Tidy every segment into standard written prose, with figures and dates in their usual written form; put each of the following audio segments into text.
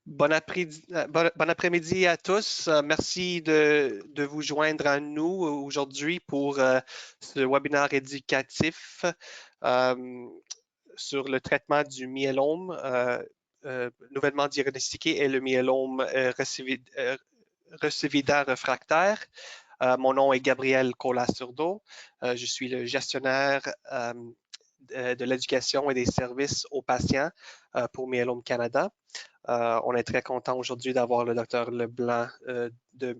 Bon après-midi à tous. Merci de vous joindre à nous aujourd'hui pour ce webinaire éducatif euh, sur le traitement du myélome nouvellement diagnostiqué et le myélome récividaire réfractaire. Mon nom est Gabriel Colas-Surdo. Je suis le gestionnaire de l'éducation et des services aux patients pour Myélome Canada. On est très content aujourd'hui d'avoir le docteur Leblanc de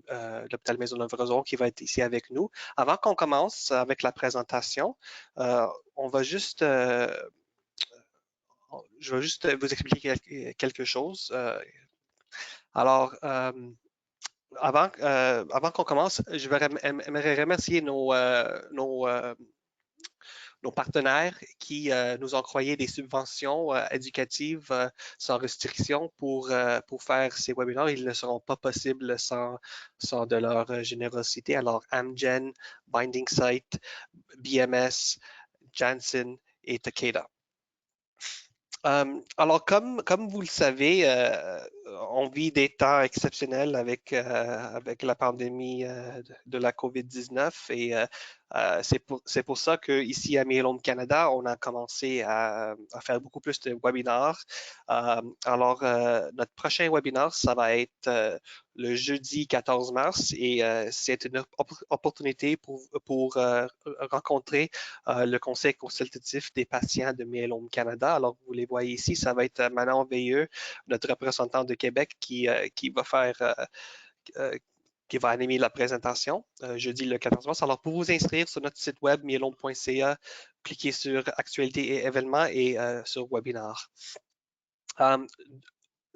l'hôpital Maisonneuve-Rosemont qui va être ici avec nous. Avant qu'on commence avec la présentation, on va juste, je vais juste vous expliquer quelque chose. Alors, avant qu'on commence, j'aimerais remercier nos partenaires qui nous ont octroyé des subventions éducatives sans restriction pour faire ces webinaires. Ils ne seront pas possibles sans de leur générosité. Alors, Amgen, Binding Site, BMS, Janssen et Takeda. Alors, comme vous le savez, on vit des temps exceptionnels avec la pandémie de la COVID-19 et c'est pour ça qu'ici à Myélome Canada, on a commencé à faire beaucoup plus de webinaires. Alors, notre prochain webinaire, ça va être le jeudi 14 mars et c'est une opportunité pour rencontrer le Conseil consultatif des patients de Myélome Canada. Alors, vous les voyez ici, ça va être Manon Veilleux, notre représentant de Québec, qui va qui va animer la présentation jeudi le 14 mars. Alors, pour vous inscrire sur notre site web myélome.ca, cliquez sur Actualités et événements et sur Webinar.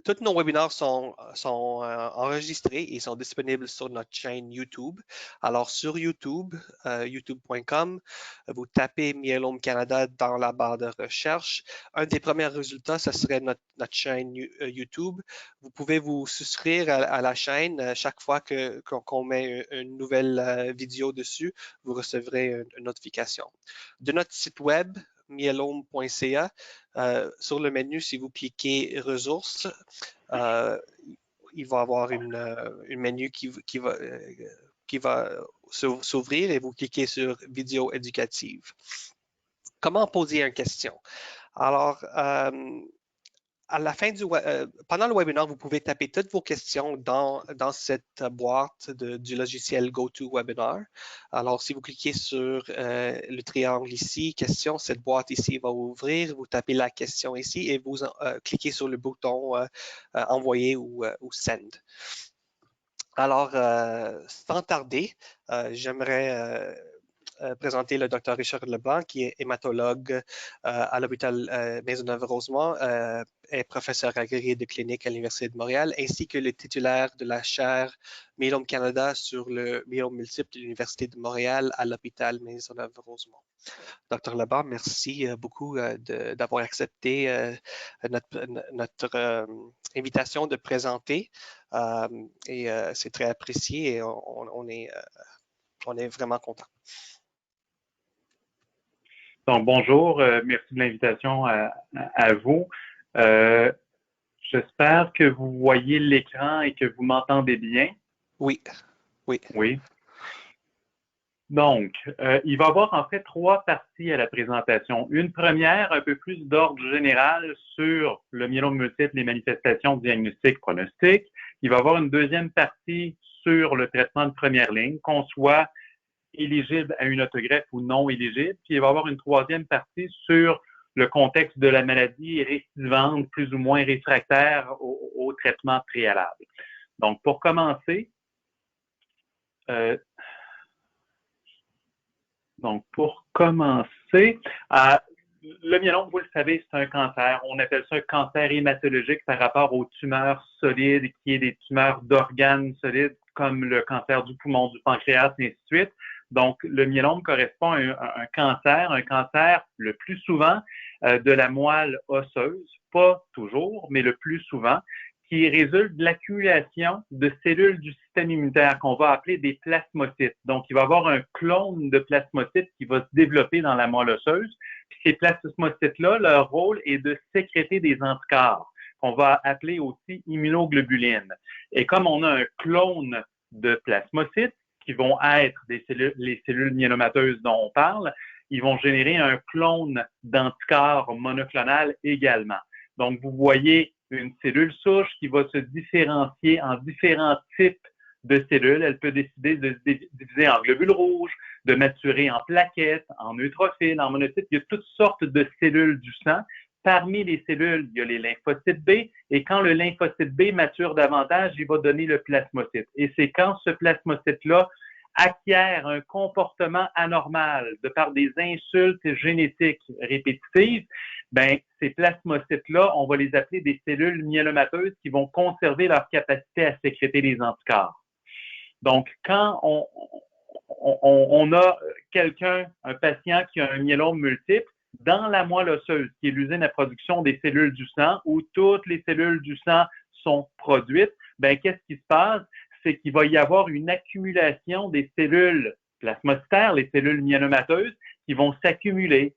Tous nos webinaires sont enregistrés et sont disponibles sur notre chaîne YouTube. Alors, sur YouTube, youtube.com, vous tapez Myélome Canada dans la barre de recherche. Un des premiers résultats, ce serait notre chaîne YouTube. Vous pouvez vous souscrire à la chaîne. Chaque fois qu'on met une nouvelle vidéo dessus, vous recevrez une notification. De notre site web, myélome.ca, sur le menu, si vous cliquez ressources, il va y avoir une menu qui va s'ouvrir et vous cliquez sur vidéo éducative. Comment poser une question? Alors, à la fin pendant le webinaire, vous pouvez taper toutes vos questions dans cette boîte du logiciel GoToWebinar. Alors, si vous cliquez sur le triangle ici, question, cette boîte ici va ouvrir. Vous tapez la question ici et vous cliquez sur le bouton envoyer ou send. Alors, sans tarder, j'aimerais présenter le Dr Richard Leblanc, qui est hématologue à l'hôpital Maisonneuve-Rosemont, est professeur agrégé de clinique à l'Université de Montréal, ainsi que le titulaire de la chaire Myélome Canada sur le myélome multiple de l'Université de Montréal à l'hôpital Maisonneuve-Rosemont. Dr Leblanc, merci beaucoup d'avoir accepté notre invitation de présenter et c'est très apprécié et on est vraiment content. Donc, bonjour, merci de l'invitation à vous. J'espère que vous voyez l'écran et que vous m'entendez bien. Oui. Oui. Donc, il va y avoir en fait 3 parties à la présentation. Une première, un peu plus d'ordre général sur le myélome multiple, les manifestations diagnostiques, pronostiques. Il va y avoir une deuxième partie sur le traitement de première ligne, qu'on soit éligible à une autogreffe ou non éligible. Puis il va y avoir une troisième partie sur le contexte de la maladie récidivante, plus ou moins réfractaire au traitement préalable. Donc, pour commencer, le myélome, vous le savez, c'est un cancer. On appelle ça un cancer hématologique par rapport aux tumeurs solides, qui est des tumeurs d'organes solides, comme le cancer du poumon, du pancréas, et ainsi de suite. Donc, le myélome correspond à un cancer le plus souvent de la moelle osseuse, pas toujours, mais le plus souvent, qui résulte de l'accumulation de cellules du système immunitaire qu'on va appeler des plasmocytes. Donc, il va y avoir un clone de plasmocytes qui va se développer dans la moelle osseuse. Puis ces plasmocytes-là, leur rôle est de sécréter des anticorps. qu'on va appeler aussi immunoglobulines. Et comme on a un clone de plasmocytes qui vont être les cellules myélomateuses dont on parle, ils vont générer un clone d'anticorps monoclonal également. Donc, vous voyez une cellule souche qui va se différencier en différents types de cellules. Elle peut décider de se diviser en globules rouges, de maturer en plaquettes, en neutrophils, en monocytes. Il y a toutes sortes de cellules du sang. Parmi les cellules, il y a les lymphocytes B, et quand le lymphocyte B mature davantage, il va donner le plasmocyte. Et c'est quand ce plasmocyte-là acquiert un comportement anormal de par des insultes génétiques répétitives, ben, ces plasmocytes-là, on va les appeler des cellules myélomateuses qui vont conserver leur capacité à sécréter des anticorps. Donc, quand on a quelqu'un, un patient qui a un myélome multiple, dans la moelle osseuse, qui est l'usine à production des cellules du sang, où toutes les cellules du sang sont produites, ben, qu'est-ce qui se passe? C'est qu'il va y avoir une accumulation des cellules plasmocytaires, les cellules myélomateuses, qui vont s'accumuler,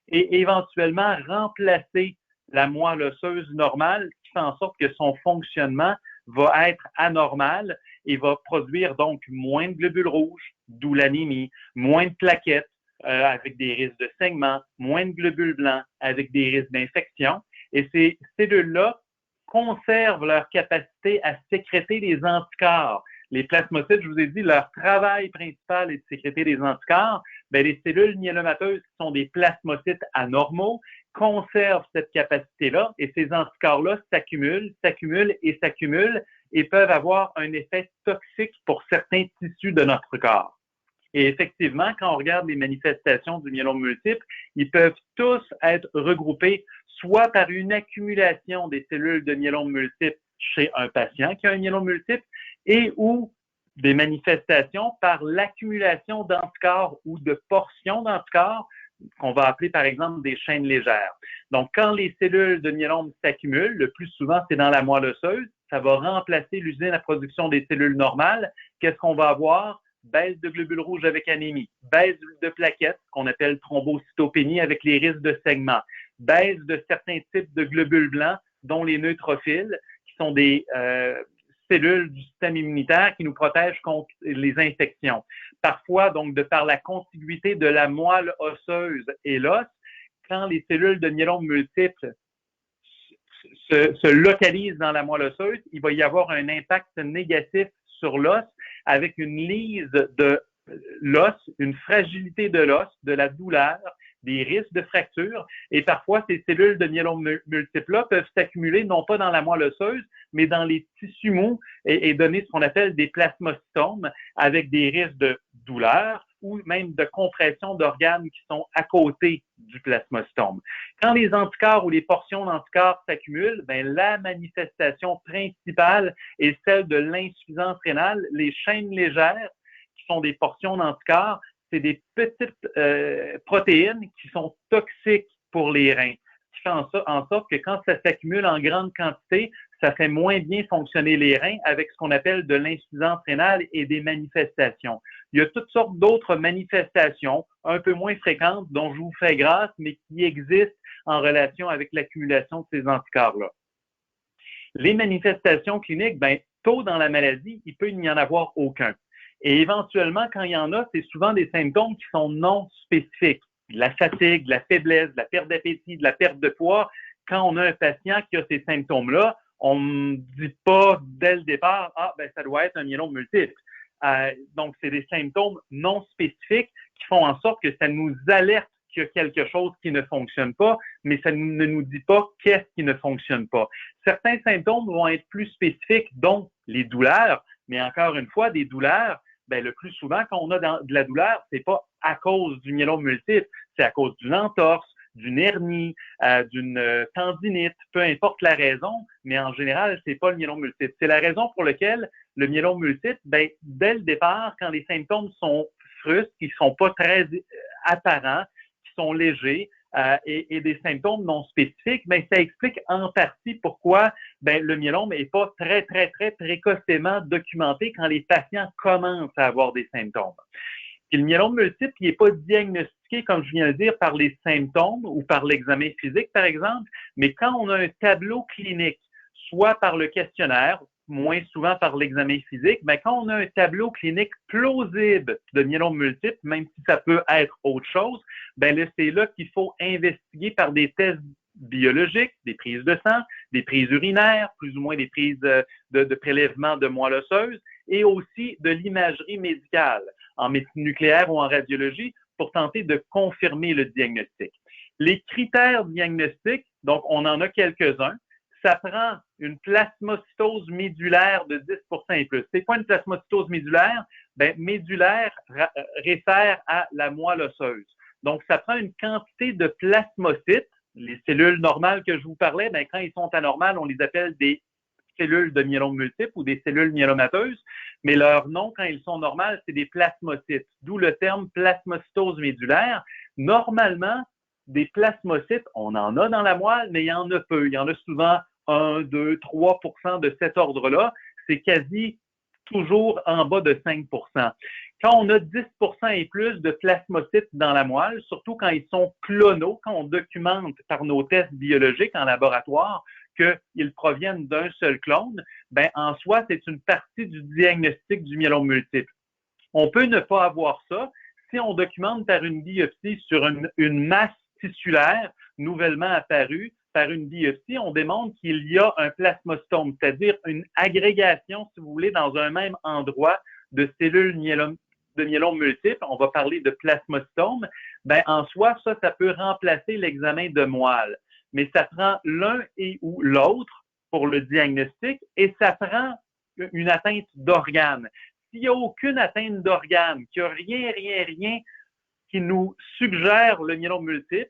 et éventuellement remplacer la moelle osseuse normale, qui fait en sorte que son fonctionnement va être anormal et va produire donc moins de globules rouges, d'où l'anémie, moins de plaquettes avec des risques de saignement, moins de globules blancs avec des risques d'infection. Et ces cellules-là conservent leur capacité à sécréter les anticorps. Les plasmocytes, je vous ai dit, leur travail principal est de sécréter des anticorps. Bien, les cellules myélomateuses, qui sont des plasmocytes anormaux, conservent cette capacité-là et ces anticorps-là s'accumulent et peuvent avoir un effet toxique pour certains tissus de notre corps. Et effectivement, quand on regarde les manifestations du myélome multiple, ils peuvent tous être regroupés soit par une accumulation des cellules de myélome multiple chez un patient qui a un myélome multiple et ou des manifestations par l'accumulation d'anticorps ou de portions d'anticorps qu'on va appeler par exemple des chaînes légères. Donc, quand les cellules de myélome s'accumulent, le plus souvent c'est dans la moelle osseuse, ça va remplacer l'usine à production des cellules normales. Qu'est-ce qu'on va avoir? Baisse de globules rouges avec anémie, baisse de plaquettes, qu'on appelle thrombocytopénie avec les risques de saignement, baisse de certains types de globules blancs, dont les neutrophiles, qui sont des cellules du système immunitaire qui nous protègent contre les infections. Parfois, donc, de par la contiguïté de la moelle osseuse et l'os, quand les cellules de myélome multiple se localisent dans la moelle osseuse, il va y avoir un impact négatif sur l'os avec une lise de l'os, une fragilité de l'os, de la douleur, des risques de fracture. Et parfois, ces cellules de myélome multiple-là peuvent s'accumuler non pas dans la moelle osseuse, mais dans les tissus mous et donner ce qu'on appelle des plasmocytomes avec des risques de douleur ou même de compression d'organes qui sont à côté du plasmocytome. Quand les anticorps ou les portions d'anticorps s'accumulent, ben, la manifestation principale est celle de l'insuffisance rénale. Les chaînes légères, qui sont des portions d'anticorps, c'est des petites protéines qui sont toxiques pour les reins, qui fait en sorte que quand ça s'accumule en grande quantité, ça fait moins bien fonctionner les reins avec ce qu'on appelle de l'insuffisance rénale et des manifestations. Il y a toutes sortes d'autres manifestations, un peu moins fréquentes, dont je vous fais grâce, mais qui existent en relation avec l'accumulation de ces anticorps-là. Les manifestations cliniques, ben, tôt dans la maladie, il peut n'y en avoir aucun. Et éventuellement, quand il y en a, c'est souvent des symptômes qui sont non spécifiques. De la fatigue, de la faiblesse, de la perte d'appétit, de la perte de poids. Quand on a un patient qui a ces symptômes-là, on ne dit pas dès le départ, ah, ben, ça doit être un myélome multiple. Donc, c'est des symptômes non spécifiques qui font en sorte que ça nous alerte qu'il y a quelque chose qui ne fonctionne pas, mais ça ne nous dit pas qu'est-ce qui ne fonctionne pas. Certains symptômes vont être plus spécifiques, dont les douleurs, mais encore une fois, des douleurs, ben, le plus souvent, quand on a de la douleur, c'est pas à cause du myélome multiple, c'est à cause d'une entorse, d'une hernie, d'une tendinite, peu importe la raison, mais en général, c'est pas le myélome multiple. C'est la raison pour laquelle le myélome multiple, ben, dès le départ, quand les symptômes sont frustres, qui sont pas très apparents, qui sont légers, et des symptômes non spécifiques, ben, ça explique en partie pourquoi ben, le myélome n'est pas très, très, très précocement documenté quand les patients commencent à avoir des symptômes. Puis le myélome multiple, il n'est pas diagnostiqué, comme je viens de dire, par les symptômes ou par l'examen physique, par exemple, mais quand on a un tableau clinique, soit par le questionnaire, moins souvent par l'examen physique, mais quand on a un tableau clinique plausible de myélome multiple, même si ça peut être autre chose, ben là, c'est là qu'il faut investiguer par des tests biologiques, des prises de sang, des prises urinaires, plus ou moins des prises de prélèvement de moelle osseuse, et aussi de l'imagerie médicale en médecine nucléaire ou en radiologie pour tenter de confirmer le diagnostic. Les critères diagnostiques, donc on en a quelques-uns. Ça prend une plasmacytose médulaire de 10% et plus. C'est quoi une plasmacytose médulaire? Ben, médulaire réfère à la moelle osseuse. Donc, ça prend une quantité de plasmocytes. Les cellules normales que je vous parlais, ben, quand ils sont anormales, on les appelle des cellules de myélome multiple ou des cellules myélomateuses, mais leur nom, quand ils sont normales, c'est des plasmocytes, d'où le terme plasmacytose médulaire. Normalement, des plasmocytes, on en a dans la moelle, mais il y en a peu. Il y en a souvent 1, 2, 3% de cet ordre-là. C'est quasi toujours en bas de 5%. Quand on a 10% et plus de plasmocytes dans la moelle, surtout quand ils sont clonaux, quand on documente par nos tests biologiques en laboratoire qu'ils proviennent d'un seul clone, ben en soi, c'est une partie du diagnostic du myélome multiple. On peut ne pas avoir ça si on documente par une biopsie sur une masse tissulaire nouvellement apparue. Par une biopsie, on démontre qu'il y a un plasmostome, c'est-à-dire une agrégation, si vous voulez, dans un même endroit de cellules de myélome multiple. On va parler de plasmostome. Ben, en soi, ça peut remplacer l'examen de moelle. Mais ça prend l'un et ou l'autre pour le diagnostic et ça prend une atteinte d'organes. S'il n'y a aucune atteinte d'organes, qu'il n'y a rien qui nous suggère le myélome multiple,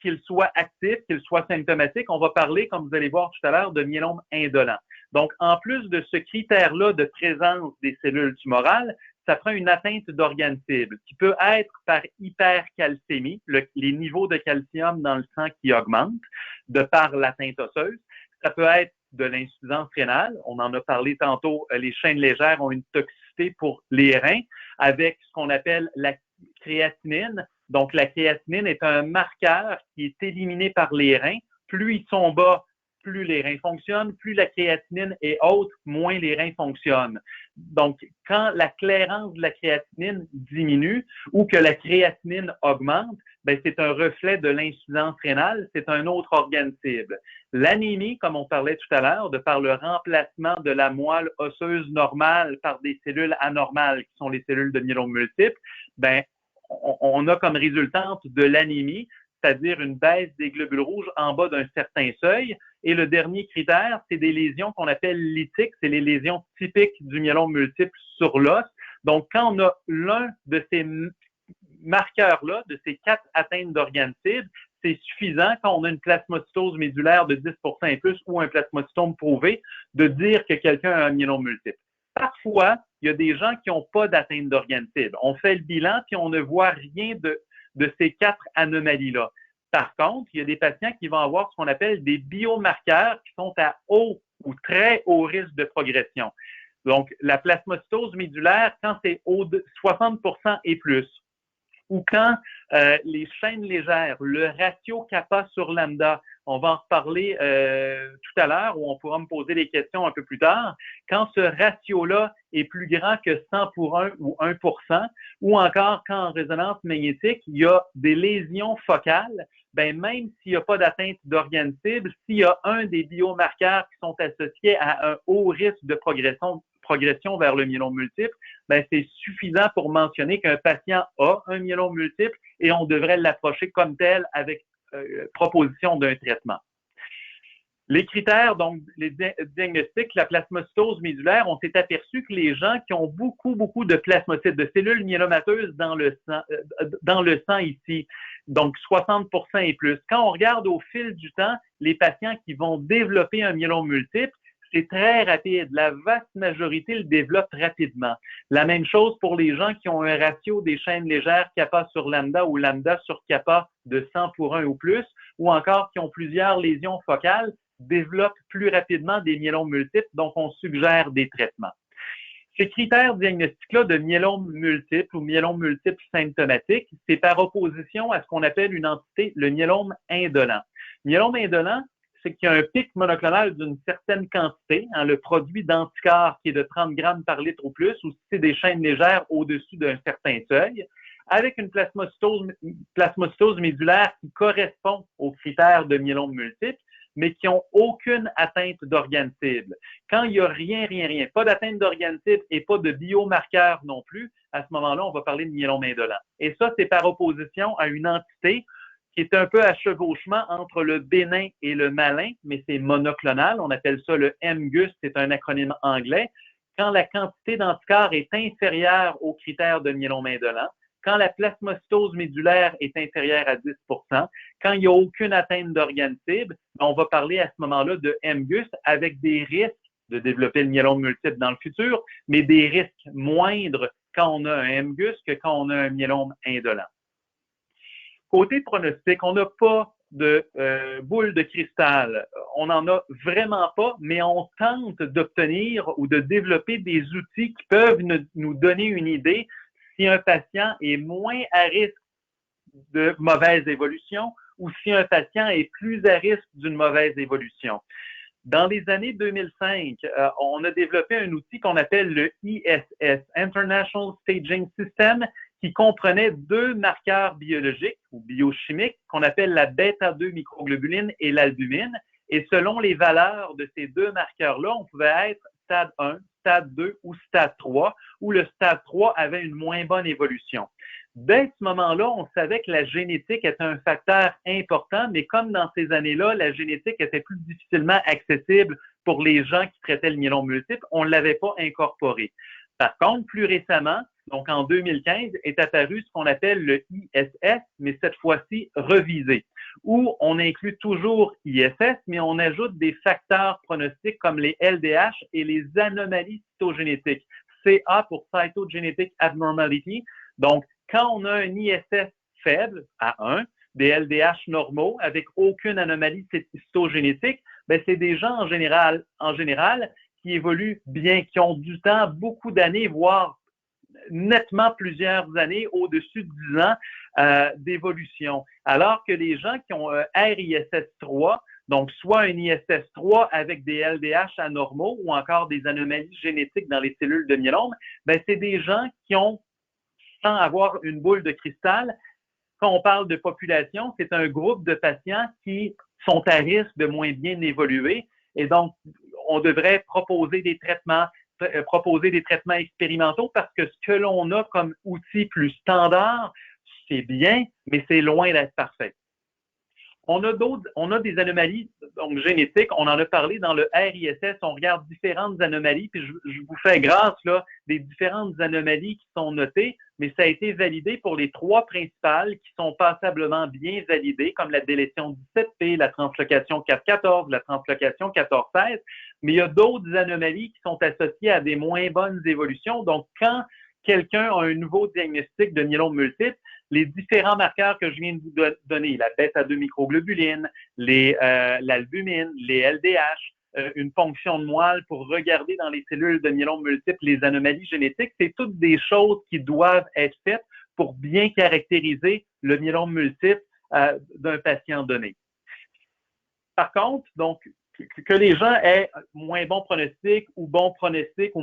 qu'il soit actif, qu'il soit symptomatique, on va parler, comme vous allez voir tout à l'heure, de myélome indolent. Donc, en plus de ce critère-là de présence des cellules tumorales, ça prend une atteinte d'organes cibles qui peut être par hypercalcémie, les niveaux de calcium dans le sang qui augmentent de par l'atteinte osseuse. Ça peut être de l'insuffisance rénale. On en a parlé tantôt, les chaînes légères ont une toxicité pour les reins avec ce qu'on appelle la créatinine. Donc, la créatinine est un marqueur qui est éliminé par les reins. Plus ils sont bas, plus les reins fonctionnent. Plus la créatinine est haute, moins les reins fonctionnent. Donc, quand la clairance de la créatinine diminue ou que la créatinine augmente, ben, c'est un reflet de l'insuffisance rénale, c'est un autre organe cible. L'anémie, comme on parlait tout à l'heure, de par le remplacement de la moelle osseuse normale par des cellules anormales, qui sont les cellules de myélome multiple, ben, on a comme résultante de l'anémie, c'est-à-dire une baisse des globules rouges en bas d'un certain seuil. Et le dernier critère, c'est des lésions qu'on appelle lytiques, c'est les lésions typiques du myélome multiple sur l'os. Donc, quand on a l'un de ces marqueurs-là, de ces 4 atteintes d'organes cibles, c'est suffisant quand on a une plasmacytose médulaire de 10% et plus ou un plasmacytome prouvé de dire que quelqu'un a un myélome multiple. Parfois, il y a des gens qui n'ont pas d'atteinte d'organes cibles. On fait le bilan puis on ne voit rien de ces 4 anomalies-là. Par contre, il y a des patients qui vont avoir ce qu'on appelle des biomarqueurs qui sont à haut ou très haut risque de progression. Donc, la plasmacytose médulaire, quand c'est au de 60% et plus, ou quand les chaînes légères, le ratio kappa sur lambda, on va en reparler tout à l'heure ou on pourra me poser des questions un peu plus tard, quand ce ratio-là est plus grand que 100 pour 1 ou 1%, ou encore quand en résonance magnétique, il y a des lésions focales, ben même s'il n'y a pas d'atteinte d'organes cibles, s'il y a un des biomarqueurs qui sont associés à un haut risque de progression vers le myélome multiple, ben c'est suffisant pour mentionner qu'un patient a un myélome multiple et on devrait l'approcher comme tel avec proposition d'un traitement. Les critères, donc les diagnostics, la plasmacytose médulaire, on s'est aperçu que les gens qui ont beaucoup de plasmocytes, de cellules myélomateuses dans le sang ici, donc 60% et plus, quand on regarde au fil du temps, les patients qui vont développer un myélome multiple, c'est très rapide. La vaste majorité le développe rapidement. La même chose pour les gens qui ont un ratio des chaînes légères kappa sur lambda ou lambda sur kappa de 100 pour 1 ou plus, ou encore qui ont plusieurs lésions focales, développent plus rapidement des myélomes multiples, donc on suggère des traitements. Ces critères diagnostiques-là de myélome multiple ou myélome multiple symptomatique, c'est par opposition à ce qu'on appelle une entité, le myélome indolent. Myélome indolent, c'est qu'il y a un pic monoclonal d'une certaine quantité, hein, le produit d'anticorps qui est de 30 grammes par litre ou plus, ou si c'est des chaînes légères au-dessus d'un certain seuil, avec une plasmocytose médulaire qui correspond aux critères de myélome multiple, mais qui n'ont aucune atteinte d'organe cible. Quand il n'y a rien, pas d'atteinte d'organe cible et pas de biomarqueur non plus, à ce moment-là, on va parler de myélome indolent. Et ça, c'est par opposition à une entité qui est un peu à chevauchement entre le bénin et le malin, mais c'est monoclonal. On appelle ça le MGUS, c'est un acronyme anglais. Quand la quantité d'anticorps est inférieure aux critères de myélome indolent, quand la plasmocytose médulaire est inférieure à 10 quand il n'y a aucune atteinte d'organe cible, on va parler à ce moment-là de MGUS avec des risques de développer le myélome multiple dans le futur, mais des risques moindres quand on a un MGUS que quand on a un myélome indolent. Côté pronostic, on n'a pas de boule de cristal. On n'en a vraiment pas, mais on tente d'obtenir ou de développer des outils qui peuvent nous donner une idée si un patient est moins à risque de mauvaise évolution ou si un patient est plus à risque d'une mauvaise évolution. Dans les années 2005, on a développé un outil qu'on appelle le ISS, International Staging System, qui comprenait deux marqueurs biologiques ou biochimiques qu'on appelle la bêta-2 microglobuline et l'albumine. Et selon les valeurs de ces deux marqueurs-là, on pouvait être stade 1, stade 2 ou stade 3, où le stade 3 avait une moins bonne évolution. Dès ce moment-là, on savait que la génétique était un facteur important, mais comme dans ces années-là, la génétique était plus difficilement accessible pour les gens qui traitaient le myélome multiple, on ne l'avait pas incorporé. Par contre, plus récemment, donc en 2015, est apparu ce qu'on appelle le ISS, mais cette fois-ci revisé, où on inclut toujours ISS, mais on ajoute des facteurs pronostiques comme les LDH et les anomalies cytogénétiques. CA pour Cytogenetic Abnormality. Donc, quand on a un ISS faible à 1, des LDH normaux avec aucune anomalie cytogénétique, ben c'est des gens en général qui évoluent bien, qui ont du temps, beaucoup d'années, voire nettement plusieurs années, au-dessus de 10 ans d'évolution. Alors que les gens qui ont un RISS3, donc soit un ISS3 avec des LDH anormaux ou encore des anomalies génétiques dans les cellules de myélome, ben c'est des gens qui ont, sans avoir une boule de cristal, quand on parle de population, c'est un groupe de patients qui sont à risque de moins bien évoluer. Et donc, on devrait proposer des traitements expérimentaux parce que ce que l'on a comme outil plus standard, c'est bien, mais c'est loin d'être parfait. On a des anomalies donc génétiques, on en a parlé dans le RISS, on regarde différentes anomalies, puis je vous fais grâce là des différentes anomalies qui sont notées, mais ça a été validé pour les trois principales qui sont passablement bien validées, comme la délétion 17P, la translocation 414, la translocation 1416, mais il y a d'autres anomalies qui sont associées à des moins bonnes évolutions. Donc, quand quelqu'un a un nouveau diagnostic de myélome multiple, les différents marqueurs que je viens de vous donner, la bêta-2 microglobuline, l'albumine, les LDH, une ponction de moelle pour regarder dans les cellules de myélome multiple les anomalies génétiques, c'est toutes des choses qui doivent être faites pour bien caractériser le myélome multiple d'un patient donné. Par contre, donc, que les gens aient moins bon pronostic ou bon pronostic ou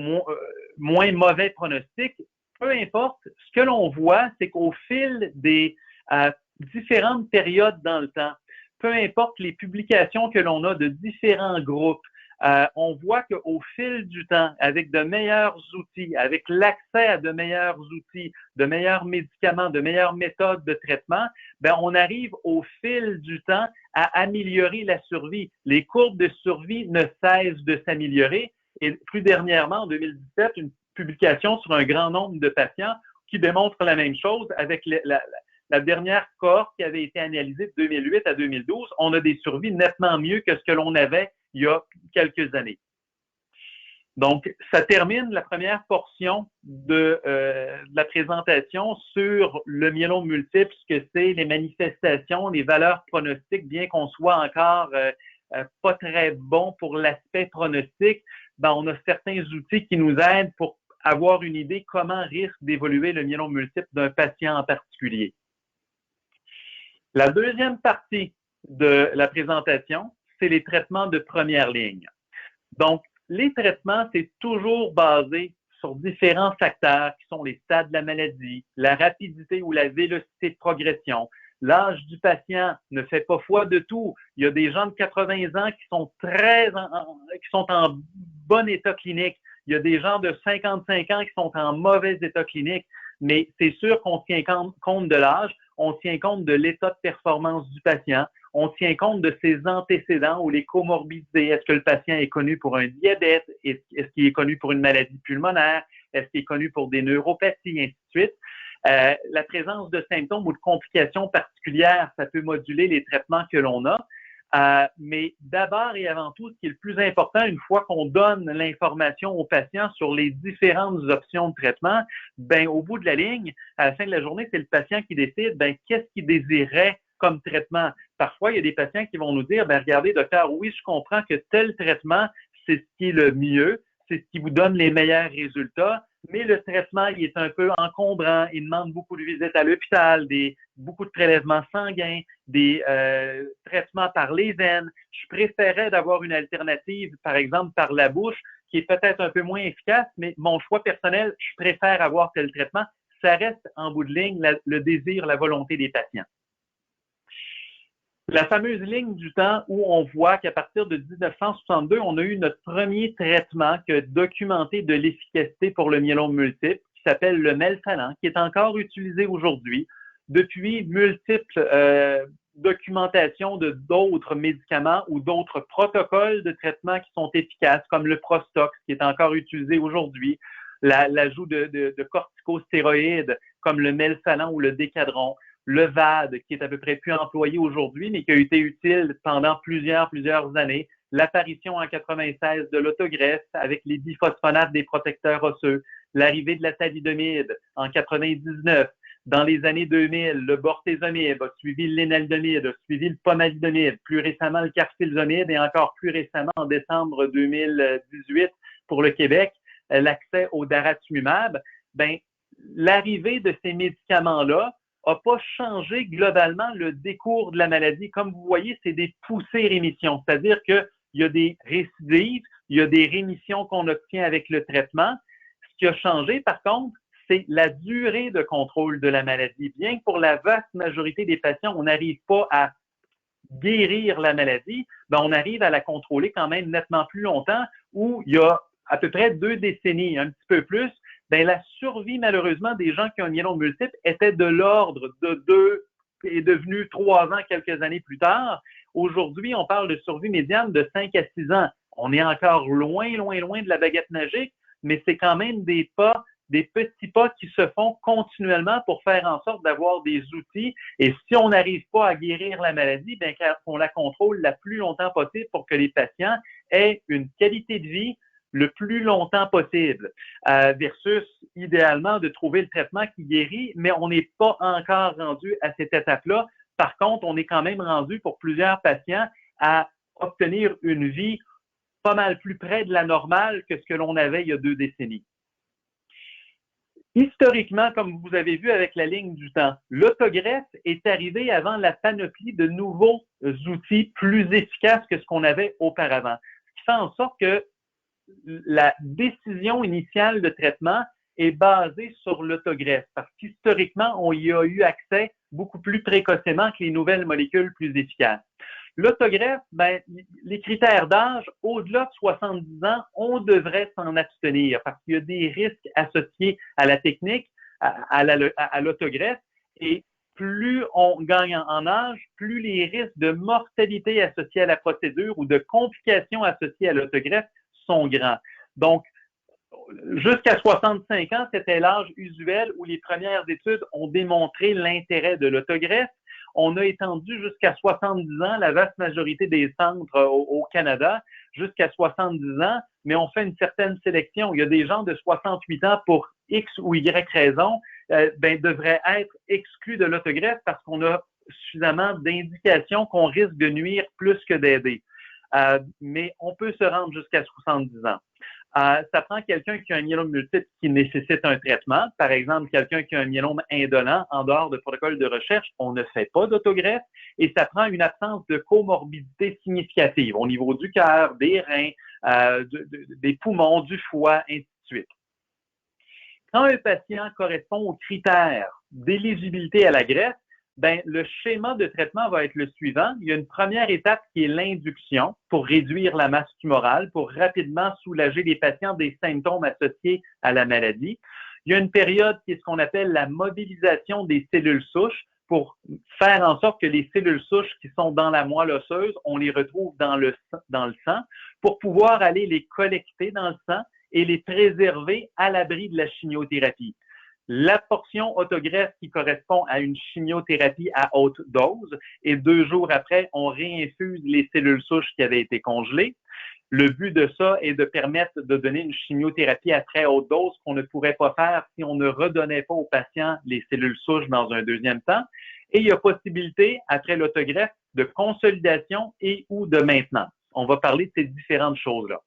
moins mauvais pronostic, peu importe, ce que l'on voit, c'est qu'au fil des différentes périodes dans le temps, peu importe les publications que l'on a de différents groupes, on voit qu'au fil du temps, avec de meilleurs outils, avec l'accès à de meilleurs outils, de meilleurs médicaments, de meilleures méthodes de traitement, ben on arrive au fil du temps à améliorer la survie. Les courbes de survie ne cessent de s'améliorer. Et plus dernièrement, en 2017, une publication sur un grand nombre de patients qui démontre la même chose avec la dernière cohorte qui avait été analysée de 2008 à 2012. On a des survies nettement mieux que ce que l'on avait il y a quelques années. Donc, ça termine la première portion de la présentation sur le myélome multiple, ce que c'est, les manifestations, les valeurs pronostiques, bien qu'on soit encore pas très bon pour l'aspect pronostic, ben, on a certains outils qui nous aident pour avoir une idée comment risque d'évoluer le myélome multiple d'un patient en particulier. La deuxième partie de la présentation, c'est les traitements de première ligne. Donc, les traitements, c'est toujours basé sur différents facteurs qui sont les stades de la maladie, la rapidité ou la vélocité de progression. L'âge du patient ne fait pas foi de tout. Il y a des gens de 80 ans qui sont qui sont en bon état clinique. Il y a des gens de 55 ans qui sont en mauvais état clinique. Mais c'est sûr qu'on tient compte de l'âge, on tient compte de l'état de performance du patient, on tient compte de ses antécédents ou les comorbidités. Est-ce que le patient est connu pour un diabète? Est-ce qu'il est connu pour une maladie pulmonaire? Est-ce qu'il est connu pour des neuropathies, et ainsi de suite? La présence de symptômes ou de complications particulières, ça peut moduler les traitements que l'on a. Mais d'abord et avant tout, ce qui est le plus important, une fois qu'on donne l'information aux patients sur les différentes options de traitement, ben au bout de la ligne, à la fin de la journée, c'est le patient qui décide qu'est-ce qu'il désirait comme traitement. Parfois, il y a des patients qui vont nous dire, regardez, docteur, oui, je comprends que tel traitement, c'est ce qui est le mieux, c'est ce qui vous donne les meilleurs résultats, mais le traitement, il est un peu encombrant, il demande beaucoup de visites à l'hôpital, beaucoup de prélèvements sanguins, des traitements par les veines. Je préférais d'avoir une alternative, par exemple, par la bouche, qui est peut-être un peu moins efficace, mais mon choix personnel, je préfère avoir tel traitement. Ça reste, en bout de ligne, le désir, la volonté des patients. La fameuse ligne du temps où on voit qu'à partir de 1962, on a eu notre premier traitement qui a documenté de l'efficacité pour le myélome multiple, qui s'appelle le melphalan, qui est encore utilisé aujourd'hui. Depuis multiples documentations de d'autres médicaments ou d'autres protocoles de traitement qui sont efficaces, comme le Prostox, qui est encore utilisé aujourd'hui, l'ajout de corticostéroïdes comme le melphalan ou le Décadron, le VAD, qui est à peu près plus employé aujourd'hui, mais qui a été utile pendant plusieurs années, l'apparition en 96 de l'autogreffe avec les biphosphonates des protecteurs osseux, l'arrivée de la thalidomide en 99. Dans les années 2000, le bortezomib a suivi le lénaludomide, a suivi le pomalidomide, plus récemment le carfilzomib et encore plus récemment, en décembre 2018, pour le Québec, l'accès au daratumumab. L'arrivée de ces médicaments-là n'a pas changé globalement le décours de la maladie. Comme vous voyez, c'est des poussées rémissions, c'est-à-dire qu'il y a des récidives, il y a des rémissions qu'on obtient avec le traitement. Ce qui a changé, par contre, c'est la durée de contrôle de la maladie. Bien que pour la vaste majorité des patients, on n'arrive pas à guérir la maladie, on arrive à la contrôler quand même nettement plus longtemps, où il y a à peu près 2 décennies, un petit peu plus, la survie, malheureusement, des gens qui ont un myélome multiple était de l'ordre de 2 et devenu 3 ans quelques années plus tard. Aujourd'hui, on parle de survie médiane de 5 à 6 ans. On est encore loin de la baguette magique, mais c'est quand même des petits pas qui se font continuellement pour faire en sorte d'avoir des outils. Et si on n'arrive pas à guérir la maladie, qu'on la contrôle le plus longtemps possible pour que les patients aient une qualité de vie le plus longtemps possible, versus idéalement de trouver le traitement qui guérit, mais on n'est pas encore rendu à cette étape-là. Par contre, on est quand même rendu pour plusieurs patients à obtenir une vie pas mal plus près de la normale que ce que l'on avait il y a 2 décennies. Historiquement, comme vous avez vu avec la ligne du temps, l'autogreffe est arrivé avant la panoplie de nouveaux outils plus efficaces que ce qu'on avait auparavant. Ce qui fait en sorte que la décision initiale de traitement est basée sur l'autogreffe, parce qu'historiquement, on y a eu accès beaucoup plus précocement que les nouvelles molécules plus efficaces. L'autogreffe, les critères d'âge, au-delà de 70 ans, on devrait s'en abstenir parce qu'il y a des risques associés à la technique, à l'autogreffe, et plus on gagne en âge, plus les risques de mortalité associés à la procédure ou de complications associées à l'autogreffe sont grands. Donc, jusqu'à 65 ans, c'était l'âge usuel où les premières études ont démontré l'intérêt de l'autogreffe. On a étendu jusqu'à 70 ans, la vaste majorité des centres au Canada, jusqu'à 70 ans, mais on fait une certaine sélection. Il y a des gens de 68 ans pour X ou Y raison, devraient être exclus de l'autogreffe parce qu'on a suffisamment d'indications qu'on risque de nuire plus que d'aider. Mais on peut se rendre jusqu'à 70 ans. Ça prend quelqu'un qui a un myélome multiple qui nécessite un traitement. Par exemple, quelqu'un qui a un myélome indolent, en dehors de protocole de recherche, on ne fait pas d'autogreffe. Et ça prend une absence de comorbidité significative au niveau du cœur, des reins, des poumons, du foie, ainsi de suite. Quand un patient correspond aux critères d'éligibilité à la greffe, ben, le schéma de traitement va être le suivant. Il y a une première étape qui est l'induction pour réduire la masse tumorale, pour rapidement soulager les patients des symptômes associés à la maladie. Il y a une période qui est ce qu'on appelle la mobilisation des cellules souches pour faire en sorte que les cellules souches qui sont dans la moelle osseuse, on les retrouve dans le sang pour pouvoir aller les collecter dans le sang et les préserver à l'abri de la chimiothérapie. La portion autogreffe qui correspond à une chimiothérapie à haute dose et 2 jours après, on réinfuse les cellules souches qui avaient été congelées. Le but de ça est de permettre de donner une chimiothérapie à très haute dose qu'on ne pourrait pas faire si on ne redonnait pas aux patients les cellules souches dans un deuxième temps. Et il y a possibilité, après l'autogreffe, de consolidation et ou de maintenance. On va parler de ces différentes choses-là.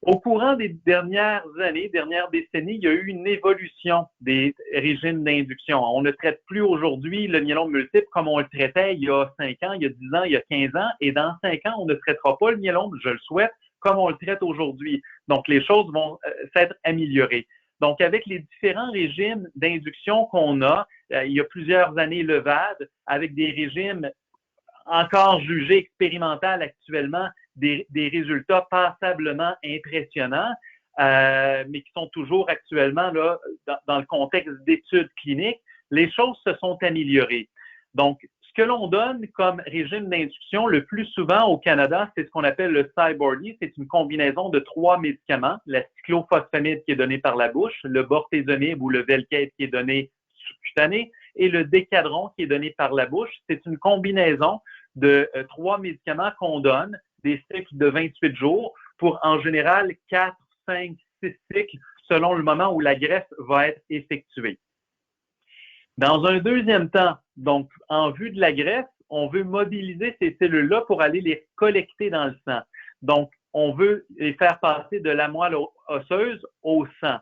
Au courant des dernières années, dernières décennies, il y a eu une évolution des régimes d'induction. On ne traite plus aujourd'hui le myélome multiple comme on le traitait il y a 5 ans, il y a 10 ans, il y a 15 ans. Et dans 5 ans, on ne traitera pas le myélome, je le souhaite, comme on le traite aujourd'hui. Donc, les choses vont s'être améliorées. Donc, avec les différents régimes d'induction qu'on a, il y a plusieurs années, le VAD, avec des régimes encore jugés expérimentaux actuellement, des résultats passablement impressionnants, mais qui sont toujours actuellement là dans le contexte d'études cliniques, les choses se sont améliorées. Donc, ce que l'on donne comme régime d'induction le plus souvent au Canada, c'est ce qu'on appelle le Cybordi. C'est une combinaison de 3 médicaments, la cyclophosphamide qui est donnée par la bouche, le bortezomib ou le Velcade qui est donné sous-cutané et le Decadron qui est donné par la bouche. C'est une combinaison de 3 médicaments qu'on donne, des cycles de 28 jours pour en général 4, 5, 6 cycles selon le moment où la greffe va être effectuée. Dans un deuxième temps, donc en vue de la greffe, on veut mobiliser ces cellules-là pour aller les collecter dans le sang. Donc, on veut les faire passer de la moelle osseuse au sang.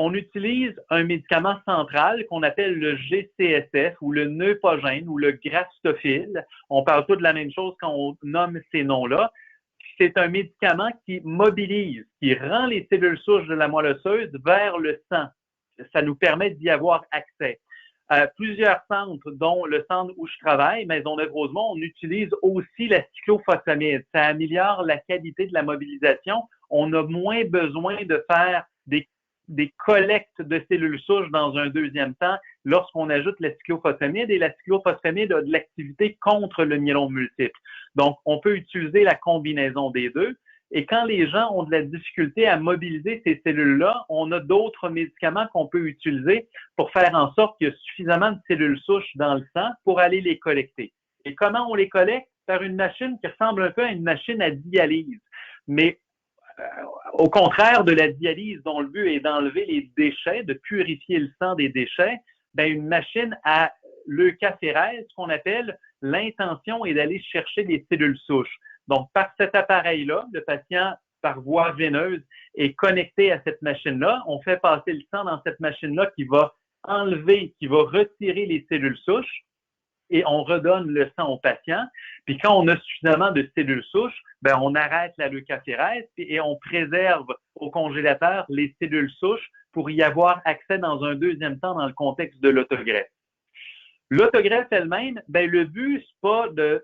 On utilise un médicament central qu'on appelle le GCSF ou le Neupogène ou le Graftofil. On parle tout de la même chose quand on nomme ces noms-là. C'est un médicament qui mobilise, qui rend les cellules souches de la moelle osseuse vers le sang. Ça nous permet d'y avoir accès. Plusieurs centres, dont le centre où je travaille, Maisonneuve-Rosemont, on utilise aussi la cyclophosphamide. Ça améliore la qualité de la mobilisation. On a moins besoin de faire des collectes de cellules souches dans un deuxième temps lorsqu'on ajoute la cyclophosphamide, et la cyclophosphamide a de l'activité contre le myélome multiple. Donc, on peut utiliser la combinaison des deux. Et quand les gens ont de la difficulté à mobiliser ces cellules-là, on a d'autres médicaments qu'on peut utiliser pour faire en sorte qu'il y a suffisamment de cellules souches dans le sang pour aller les collecter. Et comment on les collecte? Par une machine qui ressemble un peu à une machine à dialyse. Mais au contraire de la dialyse dont le but est d'enlever les déchets, de purifier le sang des déchets, ben une machine à leucaphérèse, ce qu'on appelle, l'intention est d'aller chercher des cellules souches. Donc, par cet appareil-là, le patient, par voie veineuse, est connecté à cette machine-là. On fait passer le sang dans cette machine-là qui va enlever, qui va retirer les cellules souches, et on redonne le sang au patient. Puis quand on a suffisamment de cellules souches, ben on arrête la leucaphérèse et on préserve au congélateur les cellules souches pour y avoir accès dans un deuxième temps dans le contexte de l'autogreffe. L'autogreffe elle-même, ben le but, c'est pas de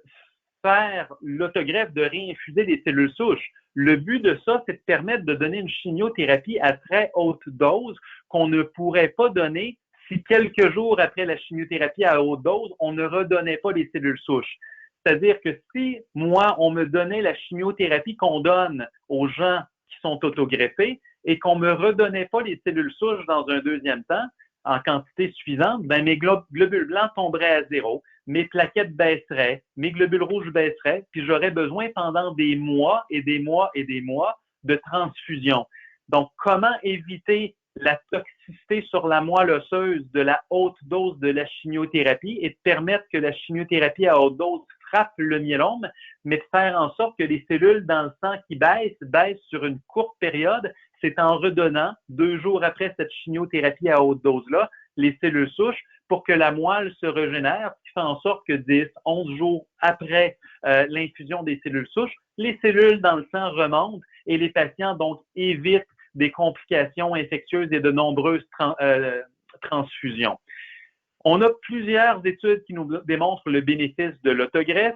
faire l'autogreffe, de réinfuser des cellules souches. Le but de ça, c'est de permettre de donner une chimiothérapie à très haute dose qu'on ne pourrait pas donner si quelques jours après la chimiothérapie à haute dose, on ne redonnait pas les cellules souches. C'est-à-dire que si moi, on me donnait la chimiothérapie qu'on donne aux gens qui sont autogreffés et qu'on me redonnait pas les cellules souches dans un deuxième temps, en quantité suffisante, ben mes globules blancs tomberaient à zéro, mes plaquettes baisseraient, mes globules rouges baisseraient, puis j'aurais besoin pendant des mois et des mois et des mois de transfusion. Donc, comment éviter la toxicité sur la moelle osseuse de la haute dose de la chimiothérapie et de permettre que la chimiothérapie à haute dose frappe le myélome, mais de faire en sorte que les cellules dans le sang qui baissent sur une courte période. c'est en redonnant 2 jours après cette chimiothérapie à haute dose-là, les cellules souches pour que la moelle se régénère, ce qui fait en sorte que 10, 11 jours après l'infusion des cellules souches, les cellules dans le sang remontent et les patients donc évitent des complications infectieuses et de nombreuses transfusions. On a plusieurs études qui nous démontrent le bénéfice de l'autogreffe,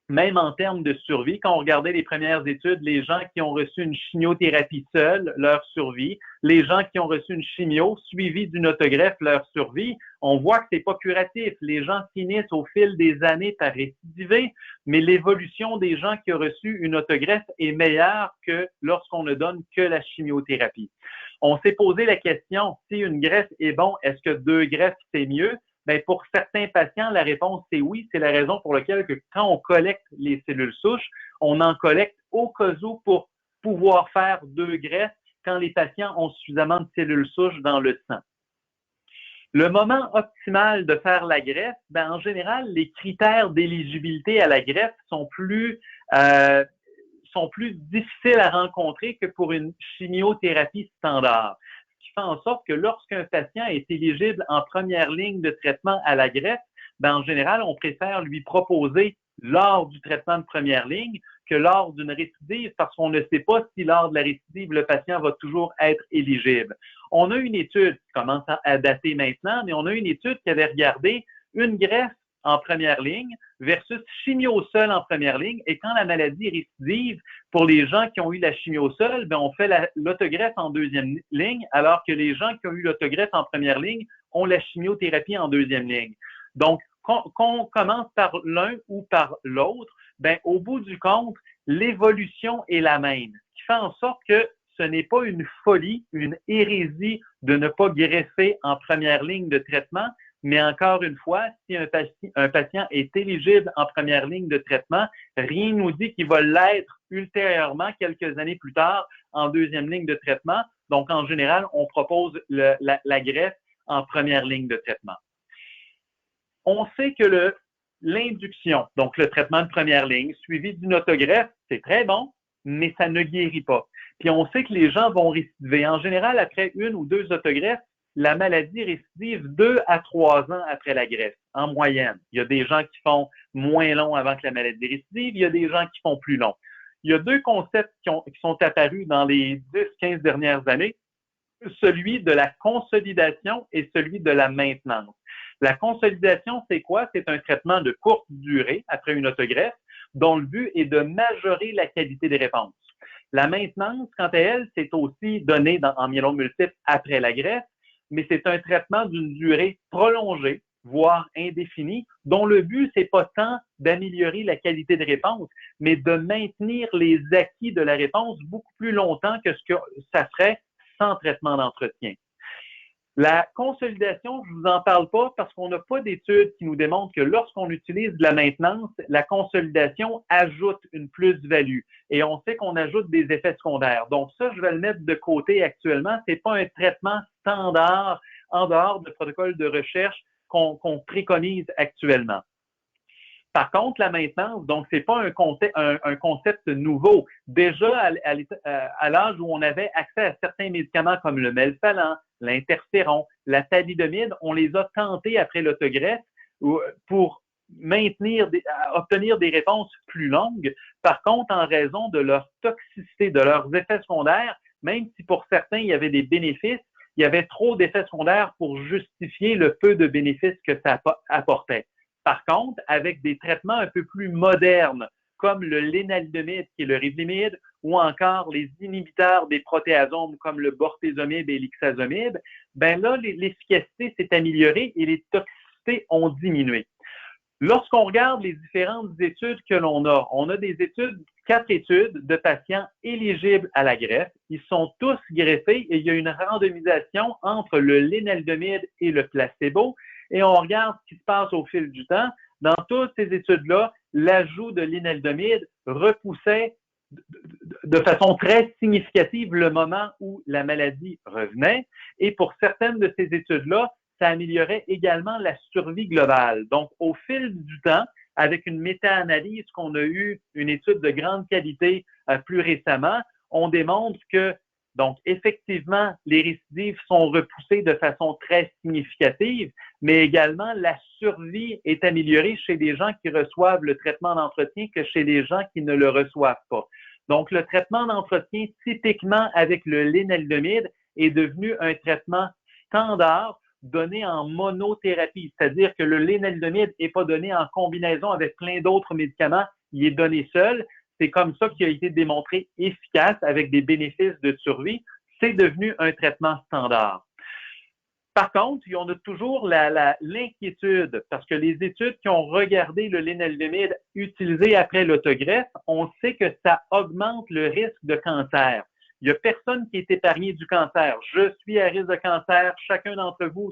même en termes de survie. Quand on regardait les premières études, les gens qui ont reçu une chimiothérapie seule, leur survie, les gens qui ont reçu une chimio suivie d'une autogreffe, leur survie, on voit que c'est pas curatif. Les gens finissent au fil des années par récidiver, mais l'évolution des gens qui ont reçu une autogreffe est meilleure que lorsqu'on ne donne que la chimiothérapie. On s'est posé la question, si une greffe est bon, est-ce que 2 greffes, c'est mieux? Ben, pour certains patients, la réponse c'est oui. C'est la raison pour laquelle que quand on collecte les cellules souches, on en collecte au cas où pour pouvoir faire 2 greffes quand les patients ont suffisamment de cellules souches dans le sang. Le moment optimal de faire la greffe, ben, en général, les critères d'éligibilité à la greffe sont plus difficiles à rencontrer que pour une chimiothérapie standard. Ce qui fait en sorte que lorsqu'un patient est éligible en première ligne de traitement à la greffe, ben, en général, on préfère lui proposer lors du traitement de première ligne que lors d'une récidive parce qu'on ne sait pas si lors de la récidive, le patient va toujours être éligible. On a une étude qui commence à dater maintenant, mais on a une étude qui avait regardé une greffe en première ligne versus chimio seul en première ligne. Et quand la maladie récidive, pour les gens qui ont eu la chimio seule, ben on fait l'autogreffe en deuxième ligne, alors que les gens qui ont eu l'autogreffe en première ligne ont la chimiothérapie en deuxième ligne. Donc, qu'on commence par l'un ou par l'autre, ben au bout du compte, l'évolution est la même. Ce qui fait en sorte que ce n'est pas une folie, une hérésie de ne pas greffer en première ligne de traitement, mais encore une fois, si un patient est éligible en première ligne de traitement, rien ne nous dit qu'il va l'être ultérieurement, quelques années plus tard, en deuxième ligne de traitement. Donc, en général, on propose la greffe en première ligne de traitement. On sait que l'induction, donc le traitement de première ligne, suivi d'une autogreffe, c'est très bon, mais ça ne guérit pas. Puis on sait que les gens vont récidiver. En général, après 1 ou 2 autogreffes, la maladie récidive 2 à 3 ans après la greffe, en moyenne. Il y a des gens qui font moins long avant que la maladie récidive, il y a des gens qui font plus long. Il y a 2 concepts qui sont apparus dans les 10-15 dernières années, celui de la consolidation et celui de la maintenance. La consolidation, c'est quoi? C'est un traitement de courte durée après une autogreffe dont le but est de majorer la qualité des réponses. La maintenance, quant à elle, c'est aussi donné en myélome multiple après la greffe, mais c'est un traitement d'une durée prolongée, voire indéfinie, dont le but, c'est pas tant d'améliorer la qualité de réponse, mais de maintenir les acquis de la réponse beaucoup plus longtemps que ce que ça ferait sans traitement d'entretien. La consolidation, je ne vous en parle pas parce qu'on n'a pas d'études qui nous démontrent que lorsqu'on utilise de la maintenance, la consolidation ajoute une plus-value. Et on sait qu'on ajoute des effets secondaires. Donc ça, je vais le mettre de côté actuellement. Ce n'est pas un traitement standard en dehors de protocole de recherche qu'on préconise actuellement. Par contre, la maintenance, donc, c'est pas un concept nouveau. Déjà, à l'âge où on avait accès à certains médicaments comme le melphalan, l'interféron, la thalidomide, on les a tentés après l'autogreffe pour obtenir des réponses plus longues. Par contre, en raison de leur toxicité, de leurs effets secondaires, même si pour certains, il y avait des bénéfices, il y avait trop d'effets secondaires pour justifier le peu de bénéfices que ça apportait. Par contre, avec des traitements un peu plus modernes, comme le lénalidomide qui est le Revlimid, ou encore les inhibiteurs des protéasomes comme le bortezomib et l'ixazomib, ben là, l'efficacité s'est améliorée et les toxicités ont diminué. Lorsqu'on regarde les différentes études que l'on a, on a des études, 4 études de patients éligibles à la greffe. Ils sont tous greffés et il y a une randomisation entre le lénalidomide et le placebo. Et on regarde ce qui se passe au fil du temps. Dans toutes ces études-là, l'ajout de lénalidomide repoussait de façon très significative le moment où la maladie revenait. Et pour certaines de ces études-là, ça améliorait également la survie globale. Donc, au fil du temps, avec une méta-analyse qu'on a eu, une étude de grande qualité plus récemment, on démontre que Donc, effectivement, les récidives sont repoussées de façon très significative, mais également la survie est améliorée chez des gens qui reçoivent le traitement d'entretien que chez des gens qui ne le reçoivent pas. Donc, le traitement d'entretien, typiquement avec le lénalidomide, est devenu un traitement standard donné en monothérapie, c'est-à-dire que le lénalidomide n'est pas donné en combinaison avec plein d'autres médicaments, il est donné seul. C'est comme ça qu'il a été démontré efficace avec des bénéfices de survie. C'est devenu un traitement standard. Par contre, on a toujours l'inquiétude parce que les études qui ont regardé le lénalidomide utilisé après l'autogreffe, on sait que ça augmente le risque de cancer. Il n'y a personne qui est épargné du cancer. Je suis à risque de cancer. Chacun d'entre vous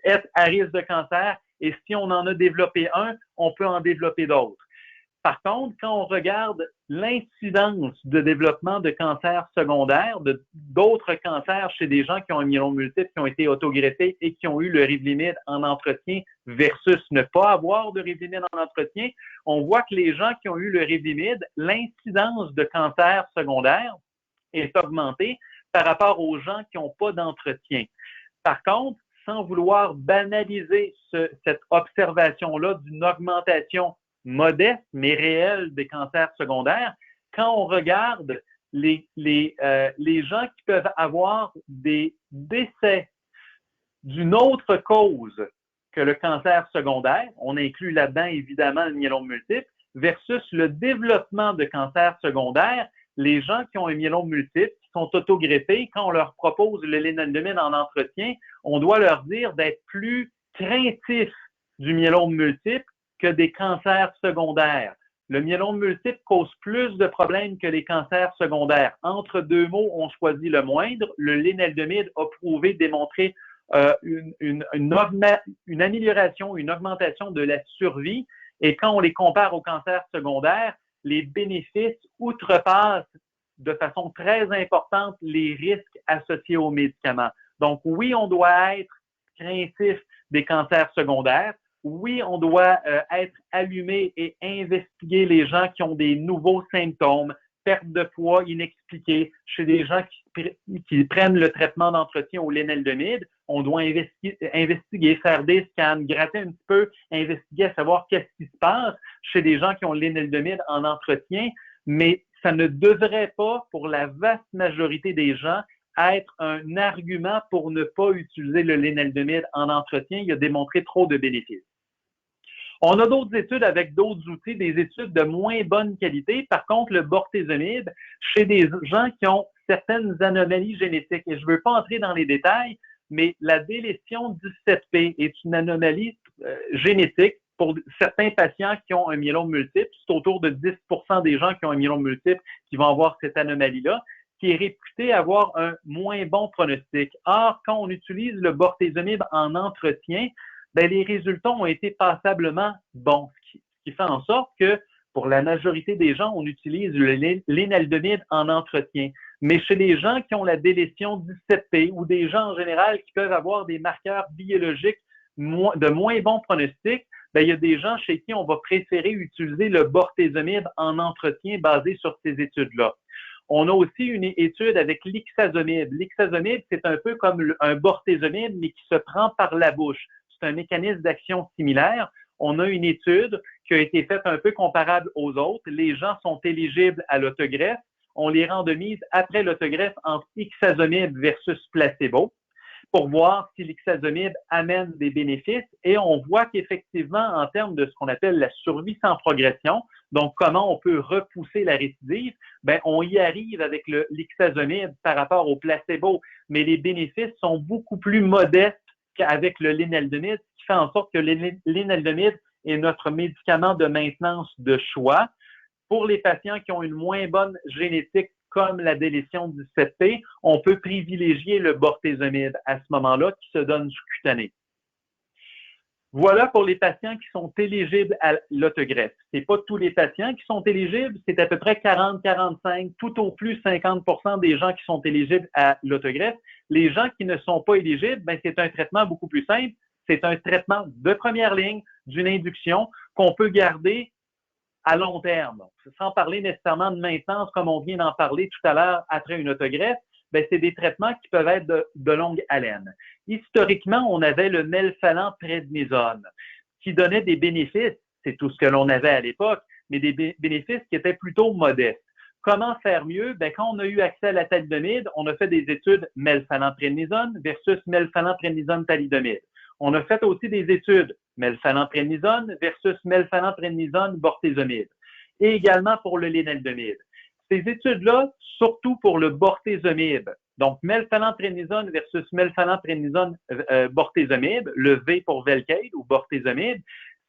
est à risque de cancer. Et si on en a développé un, on peut en développer d'autres. Par contre, quand on regarde l'incidence de développement de cancers secondaires, d'autres cancers chez des gens qui ont un myélome multiple, qui ont été autogreffés et qui ont eu le Revlimid en entretien versus ne pas avoir de Revlimid en entretien, on voit que les gens qui ont eu le Revlimid, l'incidence de cancer secondaire est augmentée par rapport aux gens qui n'ont pas d'entretien. Par contre, sans vouloir banaliser cette observation-là d'une augmentation modeste mais réelle des cancers secondaires, quand on regarde les gens qui peuvent avoir des décès d'une autre cause que le cancer secondaire, on inclut là-dedans évidemment le myélome multiple, versus le développement de cancer secondaire, les gens qui ont un myélome multiple, qui sont autogreffés, quand on leur propose le lénalidomide en entretien, on doit leur dire d'être plus craintifs du myélome multiple que des cancers secondaires. Le myélome multiple cause plus de problèmes que les cancers secondaires. Entre deux mots, on choisit le moindre. Le lénalidomide a prouvé, démontré une amélioration, une augmentation de la survie. Et quand on les compare aux cancers secondaires, les bénéfices outrepassent de façon très importante les risques associés aux médicaments. Donc oui, on doit être craintif des cancers secondaires. Oui, on doit être allumé et investiguer les gens qui ont des nouveaux symptômes, perte de poids inexpliquée chez des gens qui prennent le traitement d'entretien au lénalidomide. On doit investiguer, faire des scans, gratter un petit peu, investiguer à savoir qu'est-ce qui se passe chez des gens qui ont le lénalidomide en entretien, mais ça ne devrait pas, pour la vaste majorité des gens, être un argument pour ne pas utiliser le lénalidomide en entretien. Il a démontré trop de bénéfices. On a d'autres études avec d'autres outils, des études de moins bonne qualité. Par contre, le bortezomib, chez des gens qui ont certaines anomalies génétiques, et je ne veux pas entrer dans les détails, mais la délétion 17P est une anomalie génétique pour certains patients qui ont un myélome multiple. C'est autour de 10% des gens qui ont un myélome multiple qui vont avoir cette anomalie-là, qui est réputée avoir un moins bon pronostic. Or, quand on utilise le bortezomib en entretien, ben, les résultats ont été passablement bons, ce qui fait en sorte que pour la majorité des gens, on utilise le lénalidomide en entretien. Mais chez les gens qui ont la délétion 17P ou des gens en général qui peuvent avoir des marqueurs biologiques de moins bon pronostic, ben, il y a des gens chez qui on va préférer utiliser le bortezomib en entretien basé sur ces études-là. On a aussi une étude avec l'ixazomib. L'ixazomib, c'est un peu comme un bortezomib, mais qui se prend par la bouche. C'est un mécanisme d'action similaire. On a une étude qui a été faite un peu comparable aux autres. Les gens sont éligibles à l'autogreffe. On les randomise après l'autogreffe entre ixazomib versus placebo pour voir si l'ixazomib amène des bénéfices. Et on voit qu'effectivement, en termes de ce qu'on appelle la survie sans progression, donc comment on peut repousser la récidive, ben on y arrive avec l'ixazomib par rapport au placebo, mais les bénéfices sont beaucoup plus modestes qu'avec le lénalidomide, ce qui fait en sorte que le lénalidomide est notre médicament de maintenance de choix. Pour les patients qui ont une moins bonne génétique comme la délétion 17P, on peut privilégier le bortezomib à ce moment-là qui se donne sous-cutané. Voilà pour les patients qui sont éligibles à l'autogreffe. Ce n'est pas tous les patients qui sont éligibles, c'est à peu près 40-45, tout au plus 50% des gens qui sont éligibles à l'autogreffe. Les gens qui ne sont pas éligibles, ben, c'est un traitement beaucoup plus simple. C'est un traitement de première ligne d'une induction qu'on peut garder à long terme, sans parler nécessairement de maintenance comme on vient d'en parler tout à l'heure après une autogreffe, ben, c'est des traitements qui peuvent être de longue haleine. Historiquement, on avait le melphalan-prednisone qui donnait des bénéfices, c'est tout ce que l'on avait à l'époque, mais des bénéfices qui étaient plutôt modestes. Comment faire mieux? Ben, quand on a eu accès à la thalidomide, on a fait des études melphalan-prednisone versus melphalan-prednisone-thalidomide. On a fait aussi des études melphalan-prednisone versus melphalan-prednisone-bortezomib et également pour le lénaldomide. Ces études-là, surtout pour le bortezomib, donc melphalan-prednisone versus melphalan-prednisone-bortezomib, le V pour Velcade ou bortezomib,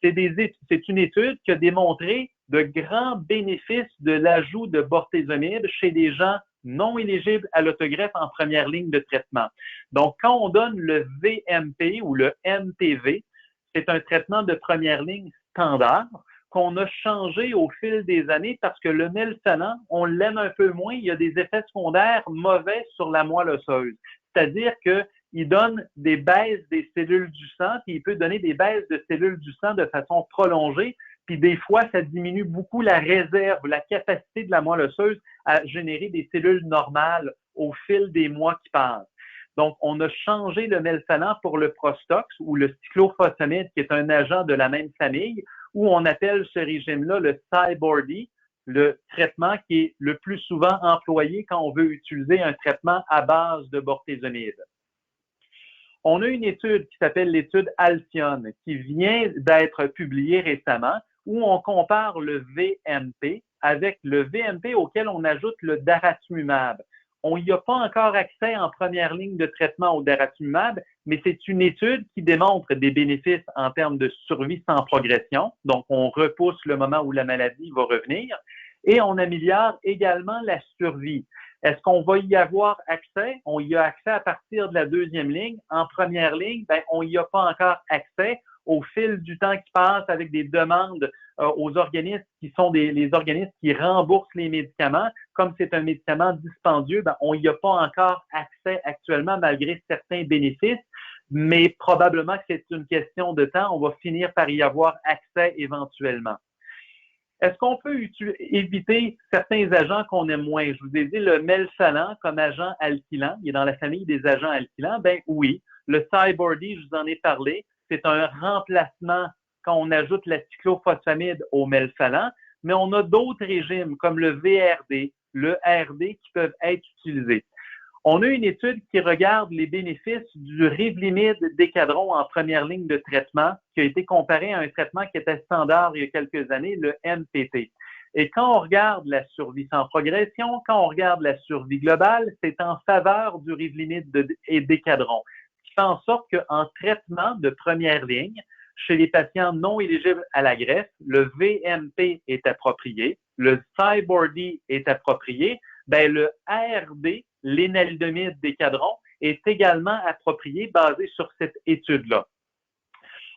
c'est une étude qui a démontré de grands bénéfices de l'ajout de bortezomib chez des gens non éligibles à l'autogreffe en première ligne de traitement. Donc, quand on donne le VMP ou le MPV, c'est un traitement de première ligne standard qu'on a changé au fil des années parce que le melphalan, on l'aime un peu moins, il y a des effets secondaires mauvais sur la moelle osseuse. C'est-à-dire qu'il donne des baisses des cellules du sang, puis il peut donner des baisses de cellules du sang de façon prolongée, puis des fois, ça diminue beaucoup la réserve, la capacité de la moelle osseuse à générer des cellules normales au fil des mois qui passent. Donc, on a changé le melphalan pour le Prostox ou le cyclophosphamide, qui est un agent de la même famille, où on appelle ce régime-là le Cybordi, le traitement qui est le plus souvent employé quand on veut utiliser un traitement à base de bortezomib. On a une étude qui s'appelle l'étude Alcyone, qui vient d'être publiée récemment, où on compare le VMP avec le VMP auquel on ajoute le daratumumab. On n'y a pas encore accès en première ligne de traitement au daratumumab, mais c'est une étude qui démontre des bénéfices en termes de survie sans progression. Donc, on repousse le moment où la maladie va revenir et on améliore également la survie. Est-ce qu'on va y avoir accès? On y a accès à partir de la deuxième ligne. En première ligne, ben, on n'y a pas encore accès. Au fil du temps qui passe avec des demandes aux organismes qui sont les organismes qui remboursent les médicaments, comme c'est un médicament dispendieux, ben, on n'y a pas encore accès actuellement malgré certains bénéfices, mais probablement que c'est une question de temps. On va finir par y avoir accès éventuellement. Est-ce qu'on peut éviter certains agents qu'on aime moins? Je vous ai dit le melphalan comme agent alkylant, il est dans la famille des agents alkylants. Ben oui, le Cybordi, je vous en ai parlé, c'est un remplacement quand on ajoute la cyclophosphamide au melphalan, mais on a d'autres régimes comme le VRD, le RD qui peuvent être utilisés. On a une étude qui regarde les bénéfices du Revlimid Decadron en première ligne de traitement qui a été comparé à un traitement qui était standard il y a quelques années, le MPT. Et quand on regarde la survie sans progression, quand on regarde la survie globale, c'est en faveur du Revlimid et Decadron, ce qui fait en sorte qu'en traitement de première ligne, chez les patients non éligibles à la greffe, le VMP est approprié, le Cybordi est approprié, ben le ARD, l'énalidomide Decadron, est également approprié basé sur cette étude-là.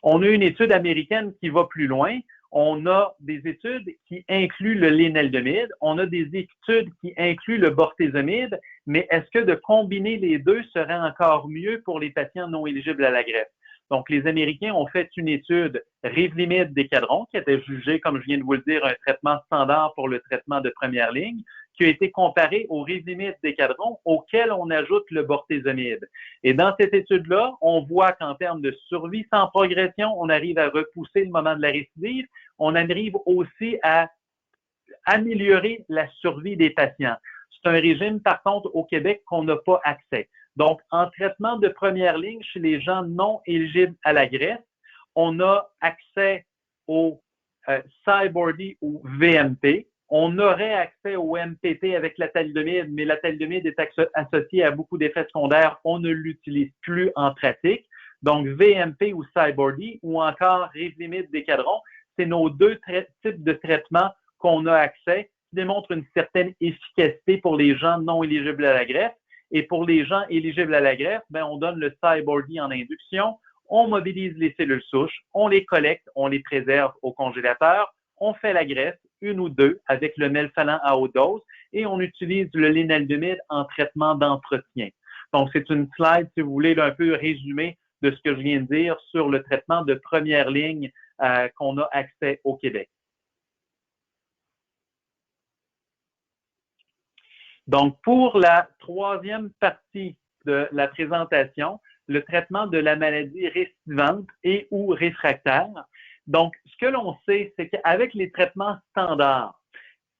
On a une étude américaine qui va plus loin. On a des études qui incluent le lénalidomide, on a des études qui incluent le bortezomib, mais est-ce que de combiner les deux serait encore mieux pour les patients non éligibles à la greffe? Donc, les Américains ont fait une étude Revlimid Decadron, qui était jugée, comme je viens de vous le dire, un traitement standard pour le traitement de première ligne, qui a été comparé au Revlimid Decadron, auquel on ajoute le bortezomib. Et dans cette étude-là, on voit qu'en termes de survie sans progression, on arrive à repousser le moment de la récidive. On arrive aussi à améliorer la survie des patients. C'est un régime, par contre, au Québec, qu'on n'a pas accès. Donc, en traitement de première ligne chez les gens non éligibles à la greffe, on a accès au Cybordi ou VMP. On aurait accès au MPT avec la thalidomide, mais la thalidomide est associée à beaucoup d'effets secondaires. On ne l'utilise plus en pratique. Donc, VMP ou Cybordi ou encore Revlimid Decadron, c'est nos deux types de traitements qu'on a accès, qui démontrent une certaine efficacité pour les gens non éligibles à la greffe. Et pour les gens éligibles à la greffe, ben, on donne le Cybordi en induction, on mobilise les cellules souches, on les collecte, on les préserve au congélateur, on fait la greffe, une ou deux, avec le melphalan à haute dose, et on utilise le lénalidomide en traitement d'entretien. Donc, c'est une slide, si vous voulez, un peu résumé de ce que je viens de dire sur le traitement de première ligne qu'on a accès au Québec. Donc, pour la troisième partie de la présentation, le traitement de la maladie récidivante et ou réfractaire. Donc, ce que l'on sait, c'est qu'avec les traitements standards,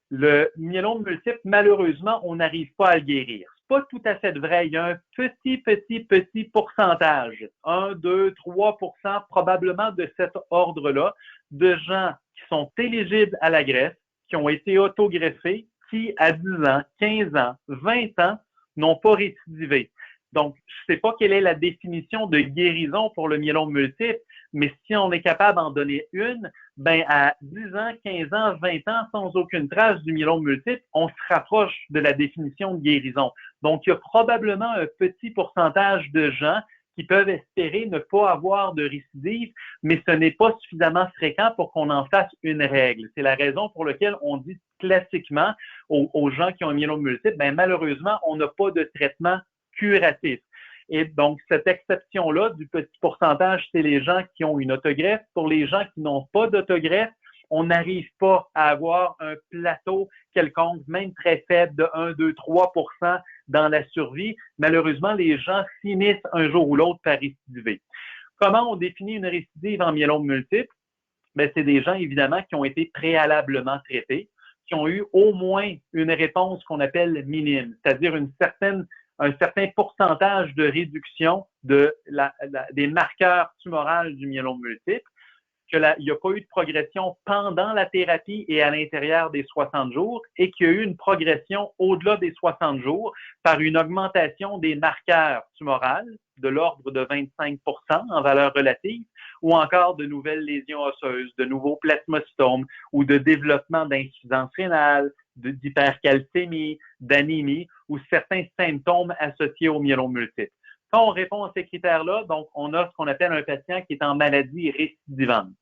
le myélome multiple, malheureusement, on n'arrive pas à le guérir. C'est pas tout à fait vrai. Il y a un petit pourcentage, 1, 2, 3% probablement de cet ordre-là, de gens qui sont éligibles à la greffe, qui ont été autogreffés, qui, à 10 ans, 15 ans, 20 ans, n'ont pas récidivé. Donc, je ne sais pas quelle est la définition de guérison pour le myélome multiple, mais si on est capable d'en donner une, ben à 10 ans, 15 ans, 20 ans, sans aucune trace du myélome multiple, on se rapproche de la définition de guérison. Donc, il y a probablement un petit pourcentage de gens qui peuvent espérer ne pas avoir de récidive, mais ce n'est pas suffisamment fréquent pour qu'on en fasse une règle. C'est la raison pour laquelle on dit classiquement aux gens qui ont un myélome multiple, ben malheureusement, on n'a pas de traitement curatif. Et donc, cette exception-là du petit pourcentage, c'est les gens qui ont une autogreffe. Pour les gens qui n'ont pas d'autogreffe, on n'arrive pas à avoir un plateau quelconque, même très faible, de 1, 2, 3% dans la survie. Malheureusement, les gens finissent un jour ou l'autre par récidiver. Comment on définit une récidive en myélome multiple? Ben, c'est des gens, évidemment, qui ont été préalablement traités, qui ont eu au moins une réponse qu'on appelle minime, c'est-à-dire un certain pourcentage de réduction des marqueurs tumorales du myélome multiple, qu'il n'y a pas eu de progression pendant la thérapie et à l'intérieur des 60 jours, et qu'il y a eu une progression au-delà des 60 jours par une augmentation des marqueurs tumorales de l'ordre de 25% en valeur relative, ou encore de nouvelles lésions osseuses, de nouveaux plasmacytomes ou de développement d'insuffisance rénale, d'hypercalcémie, d'anémie ou certains symptômes associés au myélome multiple. Quand on répond à ces critères-là, donc on a ce qu'on appelle un patient qui est en maladie récidivante.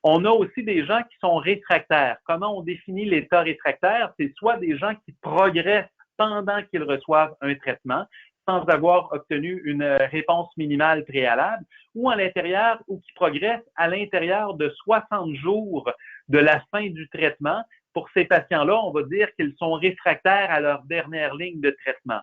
On a aussi des gens qui sont réfractaires. Comment on définit l'état réfractaire? C'est soit des gens qui progressent pendant qu'ils reçoivent un traitement, sans avoir obtenu une réponse minimale préalable, ou à l'intérieur, ou qui progressent à l'intérieur de 60 jours de la fin du traitement. Pour ces patients-là, on va dire qu'ils sont réfractaires à leur dernière ligne de traitement.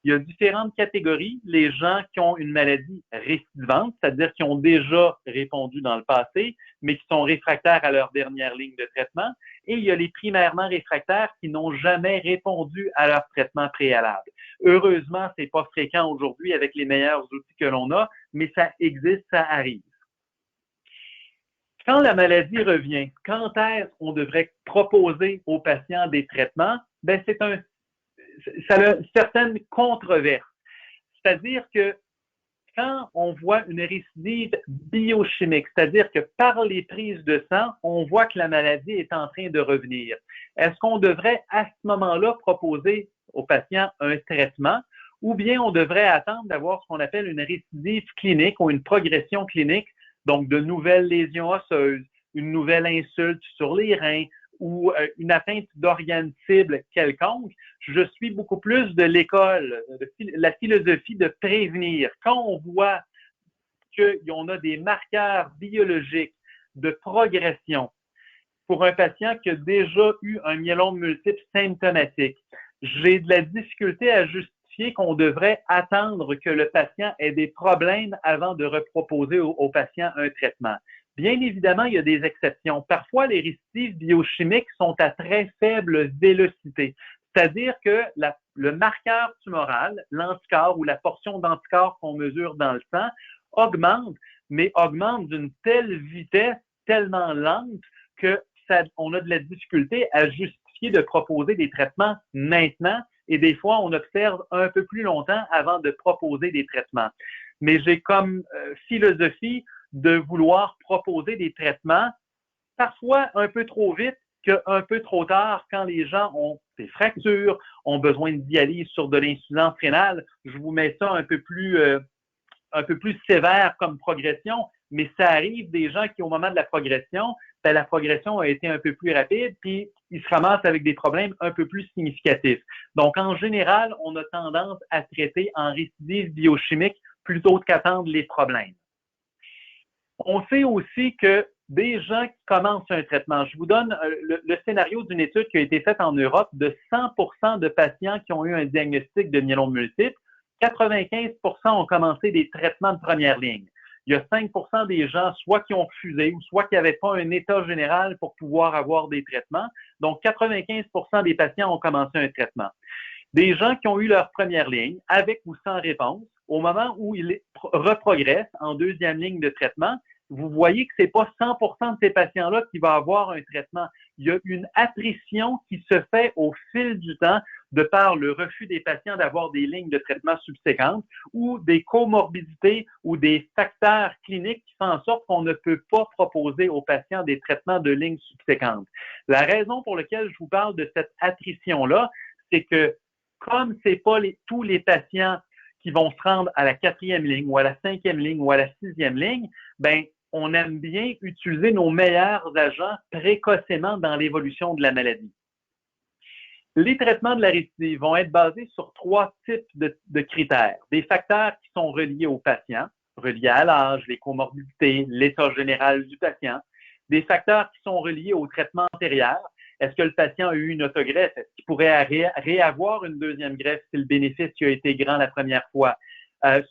Il y a différentes catégories. Les gens qui ont une maladie récidivante, c'est-à-dire qui ont déjà répondu dans le passé, mais qui sont réfractaires à leur dernière ligne de traitement. Et il y a les primairement réfractaires qui n'ont jamais répondu à leur traitement préalable. Heureusement, c'est pas fréquent aujourd'hui avec les meilleurs outils que l'on a, mais ça existe, ça arrive. Quand la maladie revient, quand est-ce qu'on devrait proposer aux patients des traitements? Ben, ça a certaines controverses. C'est-à-dire que quand on voit une récidive biochimique, c'est-à-dire que par les prises de sang, on voit que la maladie est en train de revenir. Est-ce qu'on devrait à ce moment-là proposer aux patients un traitement ou bien on devrait attendre d'avoir ce qu'on appelle une récidive clinique ou une progression clinique, donc de nouvelles lésions osseuses, une nouvelle insulte sur les reins, ou une atteinte d'organes cibles quelconque, je suis beaucoup plus de l'école, la philosophie de prévenir. Quand on voit qu'on a des marqueurs biologiques de progression pour un patient qui a déjà eu un myélome multiple symptomatique, j'ai de la difficulté à justifier qu'on devrait attendre que le patient ait des problèmes avant de reproposer au patient un traitement. Bien évidemment, il y a des exceptions. Parfois, les récidives biochimiques sont à très faible vélocité. C'est-à-dire que le marqueur tumoral, l'anticorps ou la portion d'anticorps qu'on mesure dans le sang, augmente, mais augmente d'une telle vitesse, tellement lente, qu'on a de la difficulté à justifier de proposer des traitements maintenant. Et des fois, on observe un peu plus longtemps avant de proposer des traitements. Mais j'ai comme philosophie de vouloir proposer des traitements, parfois un peu trop vite qu'un peu trop tard quand les gens ont des fractures, ont besoin de dialyse sur de l'insuffisance rénale. Je vous mets ça un peu plus sévère comme progression, mais ça arrive des gens qui, au moment de la progression, ben, la progression a été un peu plus rapide, puis ils se ramassent avec des problèmes un peu plus significatifs. Donc, en général, on a tendance à traiter en récidive biochimique plutôt qu'attendre les problèmes. On sait aussi que des gens qui commencent un traitement. Je vous donne le scénario d'une étude qui a été faite en Europe de 100% de patients qui ont eu un diagnostic de myélome multiple. 95% ont commencé des traitements de première ligne. Il y a 5% des gens soit qui ont refusé ou soit qui n'avaient pas un état général pour pouvoir avoir des traitements. Donc, 95% des patients ont commencé un traitement. Des gens qui ont eu leur première ligne, avec ou sans réponse, au moment où ils reprogressent en deuxième ligne de traitement, vous voyez que ce n'est pas 100% de ces patients-là qui vont avoir un traitement. Il y a une attrition qui se fait au fil du temps de par le refus des patients d'avoir des lignes de traitement subséquentes ou des comorbidités ou des facteurs cliniques qui font en sorte qu'on ne peut pas proposer aux patients des traitements de lignes subséquentes. La raison pour laquelle je vous parle de cette attrition-là, c'est que comme ce n'est pas tous les patients qui vont se rendre à la 4e ligne ou à la 5e ligne ou à la 6e ligne, ben, on aime bien utiliser nos meilleurs agents précocement dans l'évolution de la maladie. Les traitements de la récidive vont être basés sur 3 types de critères. Des facteurs qui sont reliés au patient, reliés à l'âge, les comorbidités, l'état général du patient. Des facteurs qui sont reliés au traitement antérieur. Est-ce que le patient a eu une autogreffe? Est-ce qu'il pourrait réavoir une deuxième greffe si le bénéfice a été grand la première fois?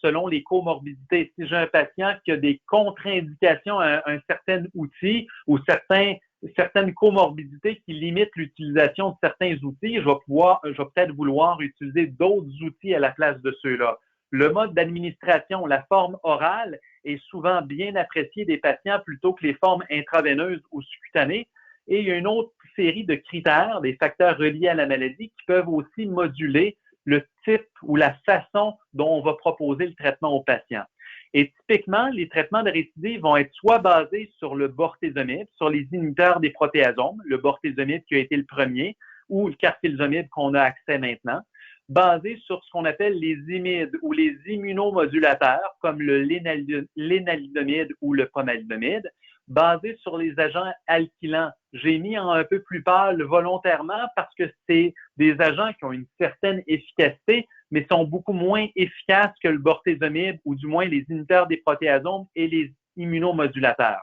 Selon les comorbidités, si j'ai un patient qui a des contre-indications à un certain outil ou certaines comorbidités qui limitent l'utilisation de certains outils, je vais peut-être vouloir utiliser d'autres outils à la place de ceux-là. Le mode d'administration, la forme orale, est souvent bien apprécié des patients plutôt que les formes intraveineuses ou sous-cutanées. Et il y a une autre série de critères, des facteurs reliés à la maladie qui peuvent aussi moduler le type ou la façon dont on va proposer le traitement aux patients. Et typiquement, les traitements de récidive vont être soit basés sur le bortezomib, sur les inhibiteurs des protéasomes, le bortezomib qui a été le premier, ou le carfilzomib qu'on a accès maintenant, basés sur ce qu'on appelle les IMID ou les immunomodulateurs, comme le lénalidomide ou le pomalidomide, basés sur les agents alkylants. J'ai mis en un peu plus pâle volontairement parce que c'est des agents qui ont une certaine efficacité, mais sont beaucoup moins efficaces que le bortezomib ou du moins les inhibiteurs des protéasomes et les immunomodulateurs.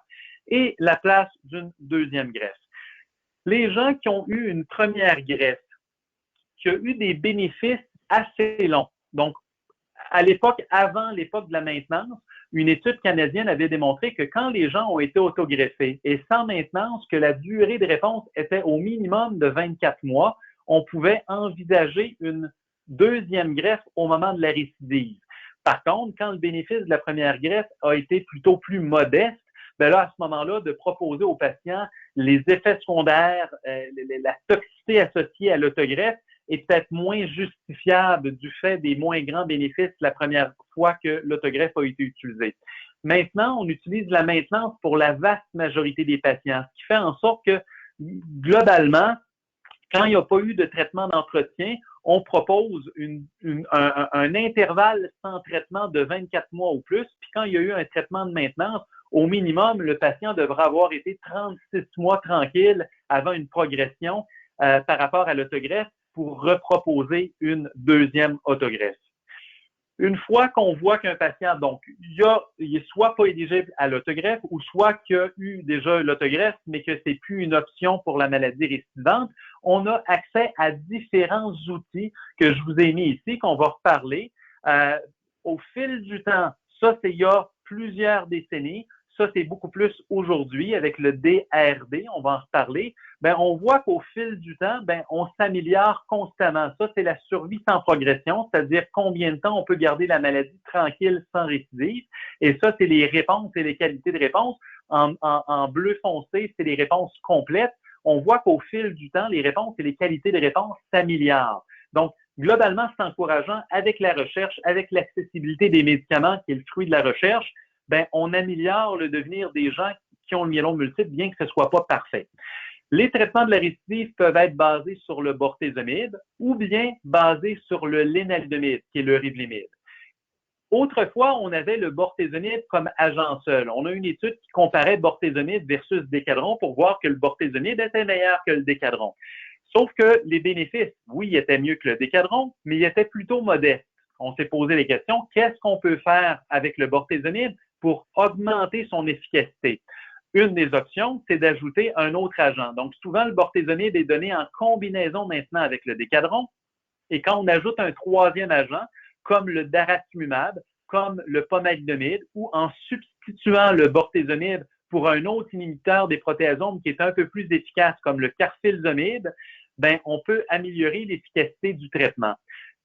Et la place d'une deuxième greffe. Les gens qui ont eu une première greffe, qui a eu des bénéfices assez longs. Donc, à l'époque, avant l'époque de la maintenance, une étude canadienne avait démontré que quand les gens ont été autogreffés et sans maintenance, que la durée de réponse était au minimum de 24 mois, on pouvait envisager une deuxième greffe au moment de la récidive. Par contre, quand le bénéfice de la première greffe a été plutôt plus modeste, ben là, à ce moment-là, de proposer aux patients les effets secondaires, la toxicité associée à l'autogreffe est peut-être moins justifiable du fait des moins grands bénéfices la première fois que l'autogreffe a été utilisée. Maintenant, on utilise la maintenance pour la vaste majorité des patients, ce qui fait en sorte que, globalement, quand il n'y a pas eu de traitement d'entretien, on propose un intervalle sans traitement de 24 mois ou plus. Puis quand il y a eu un traitement de maintenance, au minimum, le patient devra avoir été 36 mois tranquille avant une progression par rapport à l'autogreffe pour reproposer une deuxième autogreffe. Une fois qu'on voit qu'un patient, donc, il est soit pas éligible à l'autogreffe ou soit qu'il a eu déjà l'autogreffe, mais que c'est plus une option pour la maladie récidivante, on a accès à différents outils que je vous ai mis ici, qu'on va reparler. Au fil du temps, ça, c'est il y a plusieurs décennies. Ça, c'est beaucoup plus aujourd'hui avec le DRD, on va en reparler. Ben, on voit qu'au fil du temps, ben, on s'améliore constamment. Ça, c'est la survie sans progression, c'est-à-dire combien de temps on peut garder la maladie tranquille sans récidive. Et ça, c'est les réponses et les qualités de réponse. En bleu foncé, c'est les réponses complètes. On voit qu'au fil du temps, les réponses et les qualités de réponse s'améliorent. Donc, globalement, c'est encourageant avec la recherche, avec l'accessibilité des médicaments qui est le fruit de la recherche. Ben, on améliore le devenir des gens qui ont le myélome multiple, bien que ce ne soit pas parfait. Les traitements de la récidive peuvent être basés sur le bortezomib ou bien basés sur le lénalidomide, qui est le rivlimide. Autrefois, on avait le bortezomib comme agent seul. On a une étude qui comparait bortezomib versus décadron pour voir que le bortezomib était meilleur que le décadron. Sauf que les bénéfices, oui, ils étaient mieux que le décadron, mais ils étaient plutôt modestes. On s'est posé les questions, qu'est-ce qu'on peut faire avec le bortezomib pour augmenter son efficacité? Une des options, c'est d'ajouter un autre agent. Donc, souvent, le bortezomib est donné en combinaison maintenant avec le décadron. Et quand on ajoute un troisième agent, comme le daratumumab, comme le pomalidomide, ou en substituant le bortezomib pour un autre inhibiteur des protéasomes qui est un peu plus efficace, comme le carfilzomib, ben, on peut améliorer l'efficacité du traitement.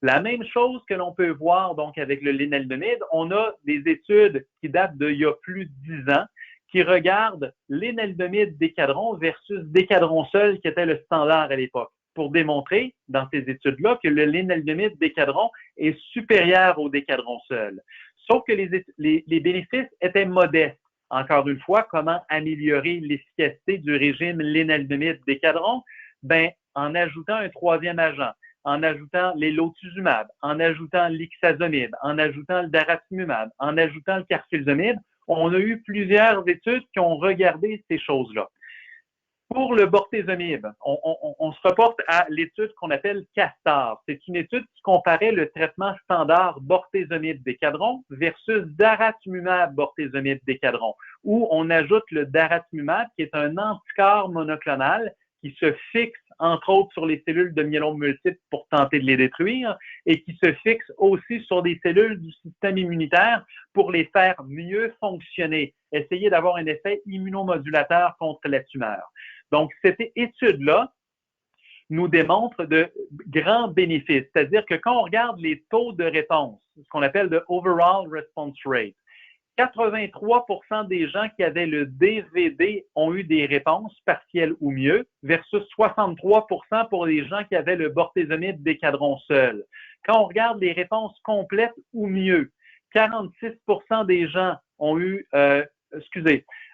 La même chose que l'on peut voir donc avec le lénaludomide, on a des études qui datent d'il y a plus de 10 ans qui regardent lénaludomide décadron versus décadron seul qui était le standard à l'époque pour démontrer dans ces études-là que le lénaludomide décadron est supérieur au décadron seul. Sauf que les bénéfices étaient modestes. Encore une fois, comment améliorer l'efficacité du régime lénaludomide décadron? Ben, en ajoutant un troisième agent, en ajoutant l'élotuzumab, en ajoutant l'ixazomib, en ajoutant le daratumumab, en ajoutant le carfilzomib, on a eu plusieurs études qui ont regardé ces choses-là. Pour le bortezomib, on se reporte à l'étude qu'on appelle CASTAR. C'est une étude qui comparait le traitement standard bortezomib décadron versus daratumumab bortezomib décadron, où on ajoute le daratumumab, qui est un anticorps monoclonal qui se fixe, entre autres, sur les cellules de myélome multiple pour tenter de les détruire et qui se fixe aussi sur des cellules du système immunitaire pour les faire mieux fonctionner, essayer d'avoir un effet immunomodulateur contre la tumeur. Donc, cette étude-là nous démontre de grands bénéfices, c'est-à-dire que quand on regarde les taux de réponse, ce qu'on appelle le overall response rate, 83% des gens qui avaient le DVD ont eu des réponses partielles ou mieux, versus 63% pour les gens qui avaient le bortezomib décadron seul. Quand on regarde les réponses complètes ou mieux, 46% des gens ont eu,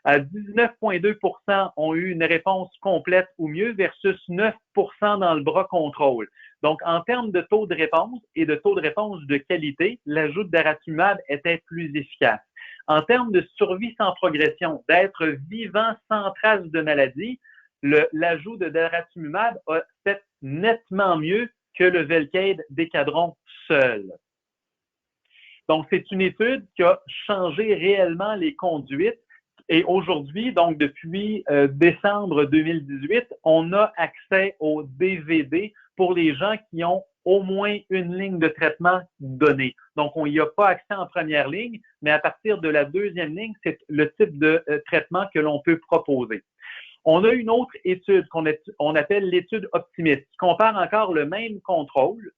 19,2% ont eu une réponse complète ou mieux versus 9% dans le bras contrôle. Donc, en termes de taux de réponse et de taux de réponse de qualité, l'ajout de daratumumab était plus efficace. En termes de survie sans progression, d'être vivant sans trace de maladie, l'ajout de daratumumab a fait nettement mieux que le Velcade décadron seul. Donc, c'est une étude qui a changé réellement les conduites. Et aujourd'hui, donc depuis décembre 2018, on a accès au DVD pour les gens qui ont au moins une ligne de traitement donnée. Donc, on n'y a pas accès en première ligne, mais à partir de la deuxième ligne, c'est le type de traitement que l'on peut proposer. On a une autre étude qu'on appelle l'étude optimiste, qui compare encore le même contrôle,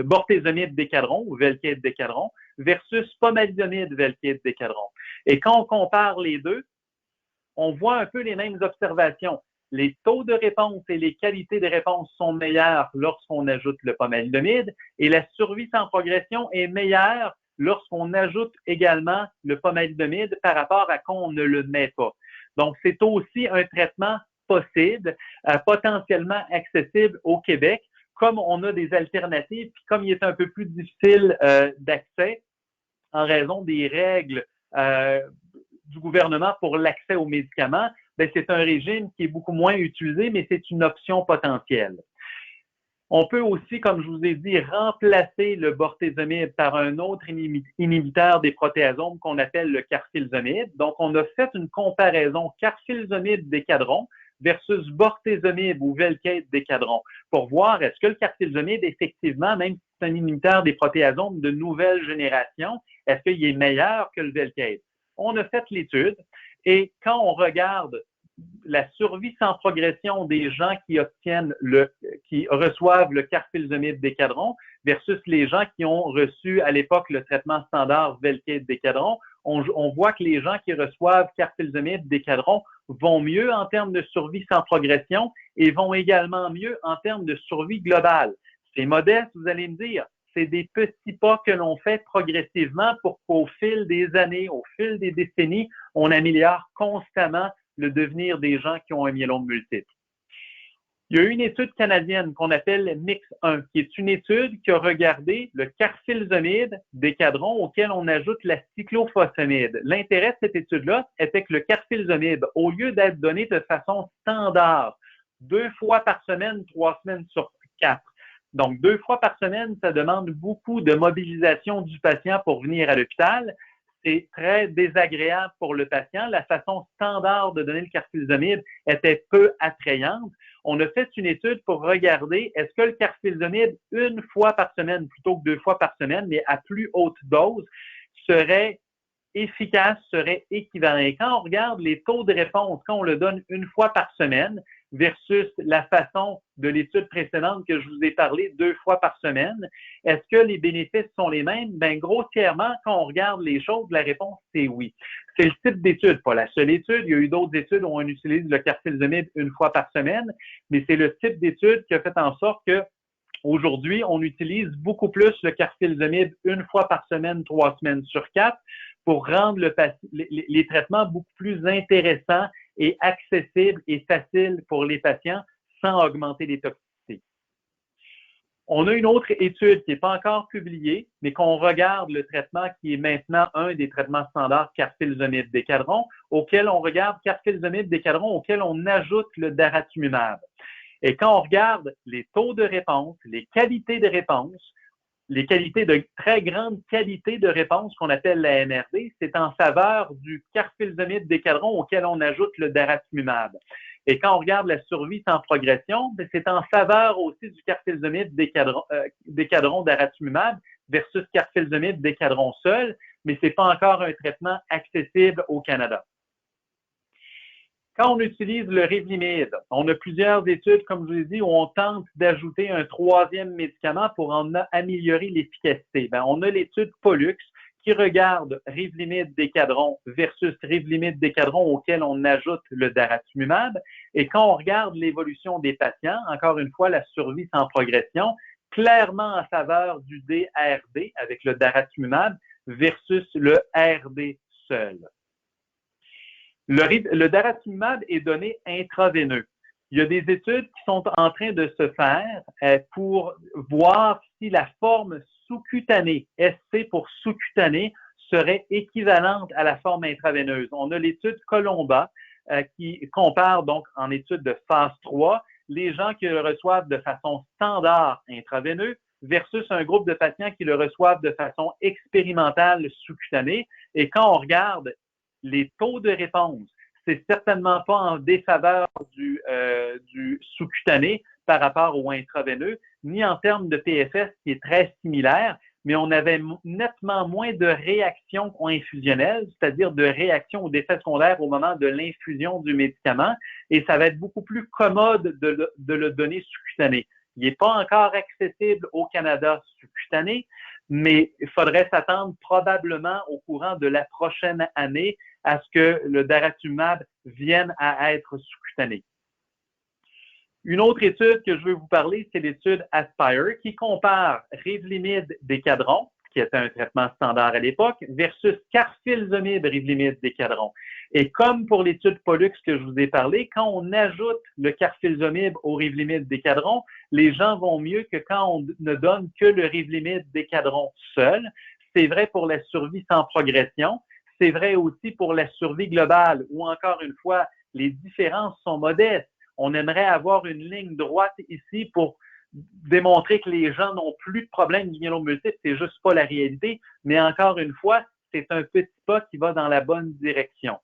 bortezomib décadron ou Velcade décadron, versus pomalidomide Velcade décadron. Et quand on compare les deux, on voit un peu les mêmes observations. Les taux de réponse et les qualités de réponse sont meilleurs lorsqu'on ajoute le pomalidomide et la survie sans progression est meilleure lorsqu'on ajoute également le pomalidomide par rapport à quand on ne le met pas. Donc, c'est aussi un traitement possible, potentiellement accessible au Québec, comme on a des alternatives, puis comme il est un peu plus difficile d'accès en raison des règles du gouvernement pour l'accès aux médicaments, ben, c'est un régime qui est beaucoup moins utilisé, mais c'est une option potentielle. On peut aussi, comme je vous ai dit, remplacer le bortezomib par un autre inhibiteur des protéasomes qu'on appelle le carfilzomib. Donc, on a fait une comparaison carfilzomib décadron versus bortezomib ou Velcade décadron pour voir est-ce que le carfilzomib, effectivement, même si c'est un inhibiteur des protéasomes de nouvelle génération, est-ce qu'il est meilleur que le Velcade? On a fait l'étude et quand on regarde la survie sans progression des gens qui reçoivent le carfilzomib décadron versus les gens qui ont reçu à l'époque le traitement standard Velcade décadron, on voit que les gens qui reçoivent carfilzomib décadron vont mieux en termes de survie sans progression et vont également mieux en termes de survie globale. C'est modeste, vous allez me dire. C'est des petits pas que l'on fait progressivement pour qu'au fil des années, au fil des décennies, on améliore constamment le devenir des gens qui ont un myélome multiple. Il y a une étude canadienne qu'on appelle MIX-1, qui est une étude qui a regardé le carfilzomib décadron auquel on ajoute la cyclophosphamide. L'intérêt de cette étude-là était que le carfilzomib, au lieu d'être donné de façon standard, 2 fois par semaine, 3 semaines sur 4, donc 2 fois par semaine, ça demande beaucoup de mobilisation du patient pour venir à l'hôpital. c'est très désagréable pour le patient. La façon standard de donner le carfilzomib était peu attrayante. On a fait une étude pour regarder est-ce que le carfilzomib, une fois par semaine plutôt que 2 fois par semaine, mais à plus haute dose, serait efficace, serait équivalent. Et quand on regarde les taux de réponse, quand on le donne une fois par semaine versus la façon de l'étude précédente que je vous ai parlé 2 fois par semaine, est-ce que les bénéfices sont les mêmes? Ben, grossièrement, quand on regarde les choses, la réponse, c'est oui. C'est le type d'étude, pas la seule étude. Il y a eu d'autres études où on utilise le carfilzomib une fois par semaine, mais c'est le type d'étude qui a fait en sorte que aujourd'hui, on utilise beaucoup plus le carfilzomib une fois par semaine, 3 semaines sur 4, pour rendre les traitements beaucoup plus intéressants et accessibles et faciles pour les patients sans augmenter les toxicités. On a une autre étude qui n'est pas encore publiée, mais qu'on regarde le traitement qui est maintenant un des traitements standards carfilzomib décadron, auquel on regarde carfilzomib décadron, auquel on ajoute le daratumumab. Et quand on regarde les taux de réponse, les qualités de réponse, les qualités de très grande qualité de réponse qu'on appelle la MRD, c'est en faveur du carfilzomib décadron auquel on ajoute le daratumumab. Et quand on regarde la survie sans progression, c'est en faveur aussi du carfilzomib décadron daratumumab versus carfilzomib décadron seul, mais c'est pas encore un traitement accessible au Canada. Quand on utilise le Revlimid, on a plusieurs études, comme je vous ai dit, où on tente d'ajouter un 3e médicament pour en améliorer l'efficacité. Ben, on a l'étude Pollux qui regarde Revlimid décadron versus Revlimid décadron auquel on ajoute le daratumumab. Et quand on regarde l'évolution des patients, encore une fois, la survie sans progression, clairement en faveur du DRD avec le daratumumab versus le RD seul. Le daratumumab est donné intraveineux. Il y a des études qui sont en train de se faire pour voir si la forme sous-cutanée, SC pour sous-cutanée, serait équivalente à la forme intraveineuse. On a l'étude Colomba qui compare donc en étude de phase 3 les gens qui le reçoivent de façon standard intraveineux versus un groupe de patients qui le reçoivent de façon expérimentale sous-cutanée. Et quand on regarde les taux de réponse, c'est certainement pas en défaveur du sous-cutané par rapport au intraveineux, ni en termes de PFS qui est très similaire, mais on avait nettement moins de réactions infusionnelles, c'est-à-dire de réactions aux effets secondaires au moment de l'infusion du médicament, et ça va être beaucoup plus commode de le donner sous-cutané. Il n'est pas encore accessible au Canada sous-cutané, mais il faudrait s'attendre probablement au courant de la prochaine année à ce que le daratumumab vienne à être sous-cutané. Une autre étude que je veux vous parler, c'est l'étude Aspire qui compare Revlimid décadron, qui était un traitement standard à l'époque, versus carfilzomib Revlimid décadron. Et comme pour l'étude Pollux que je vous ai parlé, quand on ajoute le carfilzomib au Revlimid décadron, les gens vont mieux que quand on ne donne que le Revlimid décadron seul. C'est vrai pour la survie sans progression. C'est vrai aussi pour la survie globale, où encore une fois, les différences sont modestes. On aimerait avoir une ligne droite ici pour démontrer que les gens n'ont plus de problème du myélome multiple. C'est juste pas la réalité. Mais encore une fois, c'est un petit pas qui va dans la bonne direction.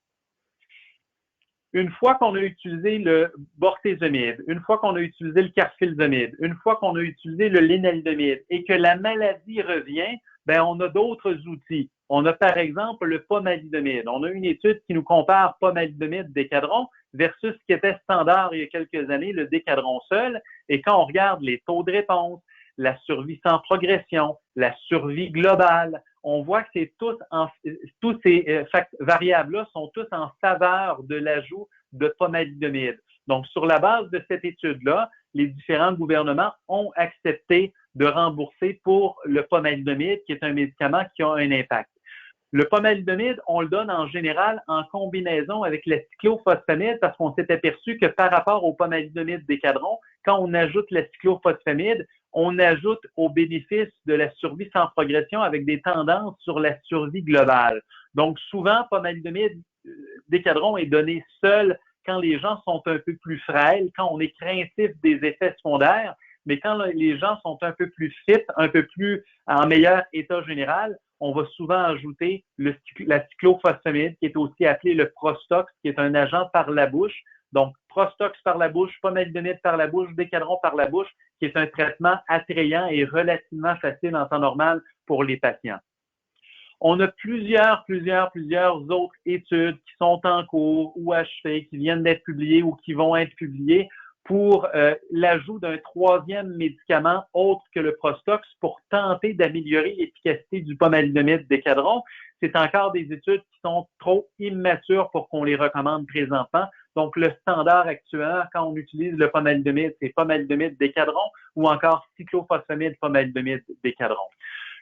Une fois qu'on a utilisé le bortezomib, une fois qu'on a utilisé le carfilzomib, une fois qu'on a utilisé le lénaludomide et que la maladie revient, ben on a d'autres outils. On a par exemple le pomalidomide. On a une étude qui nous compare pomalidomide décadron versus ce qui était standard il y a quelques années, le décadron seul. Et quand on regarde les taux de réponse, la survie sans progression, la survie globale, on voit que tous ces variables-là sont tous en faveur de l'ajout de pomalidomide. Donc, sur la base de cette étude-là, les différents gouvernements ont accepté de rembourser pour le pomalidomide, qui est un médicament qui a un impact. Le pomalidomide, on le donne en général en combinaison avec la cyclophosphamide parce qu'on s'est aperçu que par rapport au pomalidomide décadron, quand on ajoute la cyclophosphamide, on ajoute au bénéfice de la survie sans progression avec des tendances sur la survie globale. Donc, souvent, pomalidomide décadron est donné seul quand les gens sont un peu plus frêles, quand on est craintif des effets secondaires, mais quand les gens sont un peu plus fit, un peu plus en meilleur état général, on va souvent ajouter la cyclophosphamide, qui est aussi appelée le Prostox, qui est un agent par la bouche. Donc, Prostox par la bouche, pomalidomide par la bouche, Decadron par la bouche, qui est un traitement attrayant et relativement facile en temps normal pour les patients. On a plusieurs autres études qui sont en cours ou achevées, qui viennent d'être publiées ou qui vont être publiées pour l'ajout d'un troisième médicament autre que le Prostox pour tenter d'améliorer l'efficacité du pomalidomide Decadron. C'est encore des études qui sont trop immatures pour qu'on les recommande présentement. Donc, le standard actuel, quand on utilise le pomalidomide, c'est pomalidomide Decadron ou encore cyclophosphamide pomalidomide Decadron.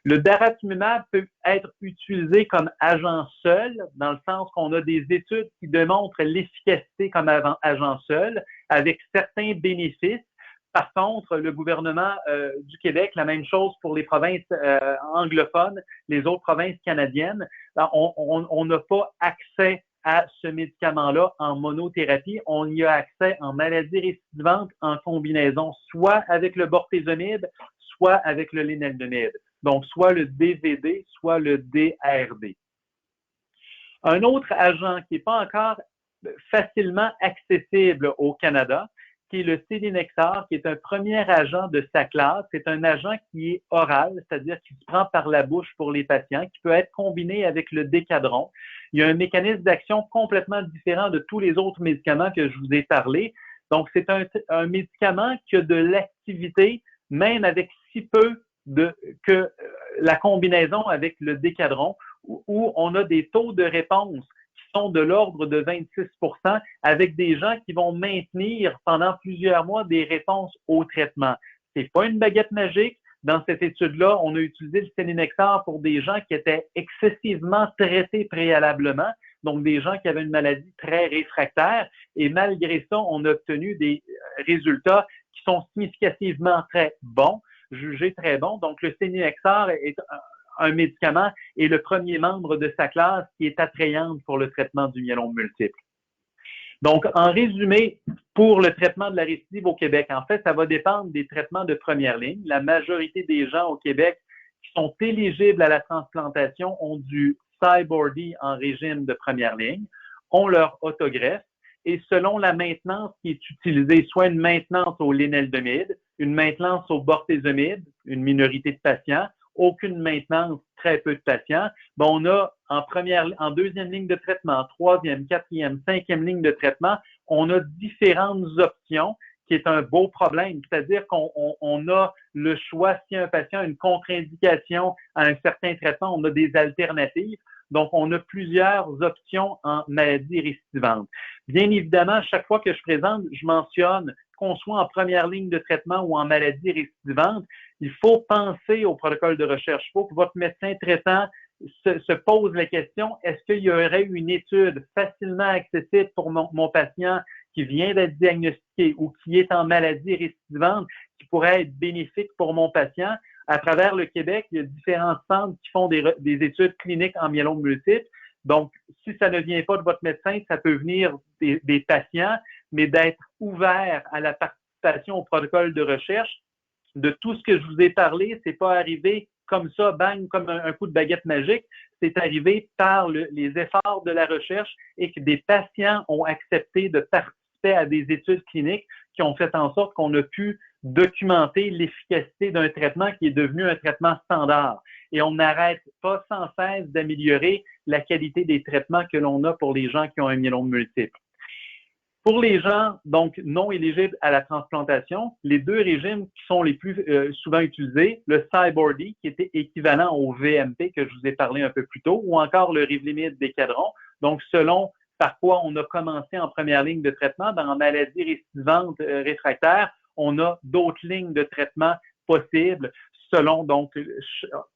Le daratumumab peut être utilisé comme agent seul, dans le sens qu'on a des études qui démontrent l'efficacité comme agent seul, avec certains bénéfices. Par contre, le gouvernement du Québec, la même chose pour les provinces anglophones, les autres provinces canadiennes, on n'a pas accès à ce médicament-là en monothérapie. On y a accès en maladie récidivante en combinaison, soit avec le bortezomib, soit avec le lénaludomide. Donc, soit le DVD, soit le DRD. Un autre agent qui n'est pas encore facilement accessible au Canada, qui est le sélinexor, qui est un premier agent de sa classe. C'est un agent qui est oral, c'est-à-dire qui se prend par la bouche pour les patients, qui peut être combiné avec le Decadron. Il y a un mécanisme d'action complètement différent de tous les autres médicaments que je vous ai parlé. Donc, c'est un médicament qui a de l'activité, même avec si peu que la combinaison avec le Decadron, où on a des taux de réponse qui sont de l'ordre de 26% avec des gens qui vont maintenir pendant plusieurs mois des réponses au traitement. C'est pas une baguette magique. Dans cette étude-là, on a utilisé le sélinexor pour des gens qui étaient excessivement traités préalablement, donc des gens qui avaient une maladie très réfractaire, et malgré ça, on a obtenu des résultats qui sont significativement très bons, jugés très bons. Donc, le sélinexor est un médicament et le premier membre de sa classe qui est attrayante pour le traitement du myélome multiple. Donc, en résumé, pour le traitement de la récidive au Québec, en fait, ça va dépendre des traitements de première ligne. La majorité des gens au Québec qui sont éligibles à la transplantation ont du Cybordy en régime de première ligne, ont leur autogreffe, et selon la maintenance qui est utilisée, soit une maintenance au lénaludomide, une maintenance au bortezomib, une minorité de patients, aucune maintenance, très peu de patients. On a en deuxième ligne de traitement, troisième, quatrième, cinquième ligne de traitement, on a différentes options, qui est un beau problème. C'est-à-dire qu'on a le choix, si un patient a une contre-indication à un certain traitement, on a des alternatives. Donc, on a plusieurs options en maladie récidivante. Bien évidemment, chaque fois que je présente, je mentionne qu'on soit en première ligne de traitement ou en maladie récidivante, il faut penser au protocole de recherche. Il faut que votre médecin traitant se pose la question, est-ce qu'il y aurait une étude facilement accessible pour mon patient qui vient d'être diagnostiqué ou qui est en maladie récidivante, qui pourrait être bénéfique pour mon patient? À travers le Québec, il y a différents centres qui font des études cliniques en myélome multiple. Donc, si ça ne vient pas de votre médecin, ça peut venir des patients, mais d'être ouvert à la participation au protocole de recherche. De tout ce que je vous ai parlé, c'est pas arrivé comme ça, bang, comme un coup de baguette magique. C'est arrivé par les efforts de la recherche et que des patients ont accepté de participer à des études cliniques qui ont fait en sorte qu'on a pu documenter l'efficacité d'un traitement qui est devenu un traitement standard. Et on n'arrête pas sans cesse d'améliorer la qualité des traitements que l'on a pour les gens qui ont un myélome multiple. Pour les gens donc non éligibles à la transplantation, les deux régimes qui sont les plus souvent utilisés, le Cybordy, qui était équivalent au VMP que je vous ai parlé un peu plus tôt, ou encore le Revlimid Decadron. Donc, selon par quoi on a commencé en première ligne de traitement, dans la maladie récidivante réfractaire, on a d'autres lignes de traitement possibles selon, donc,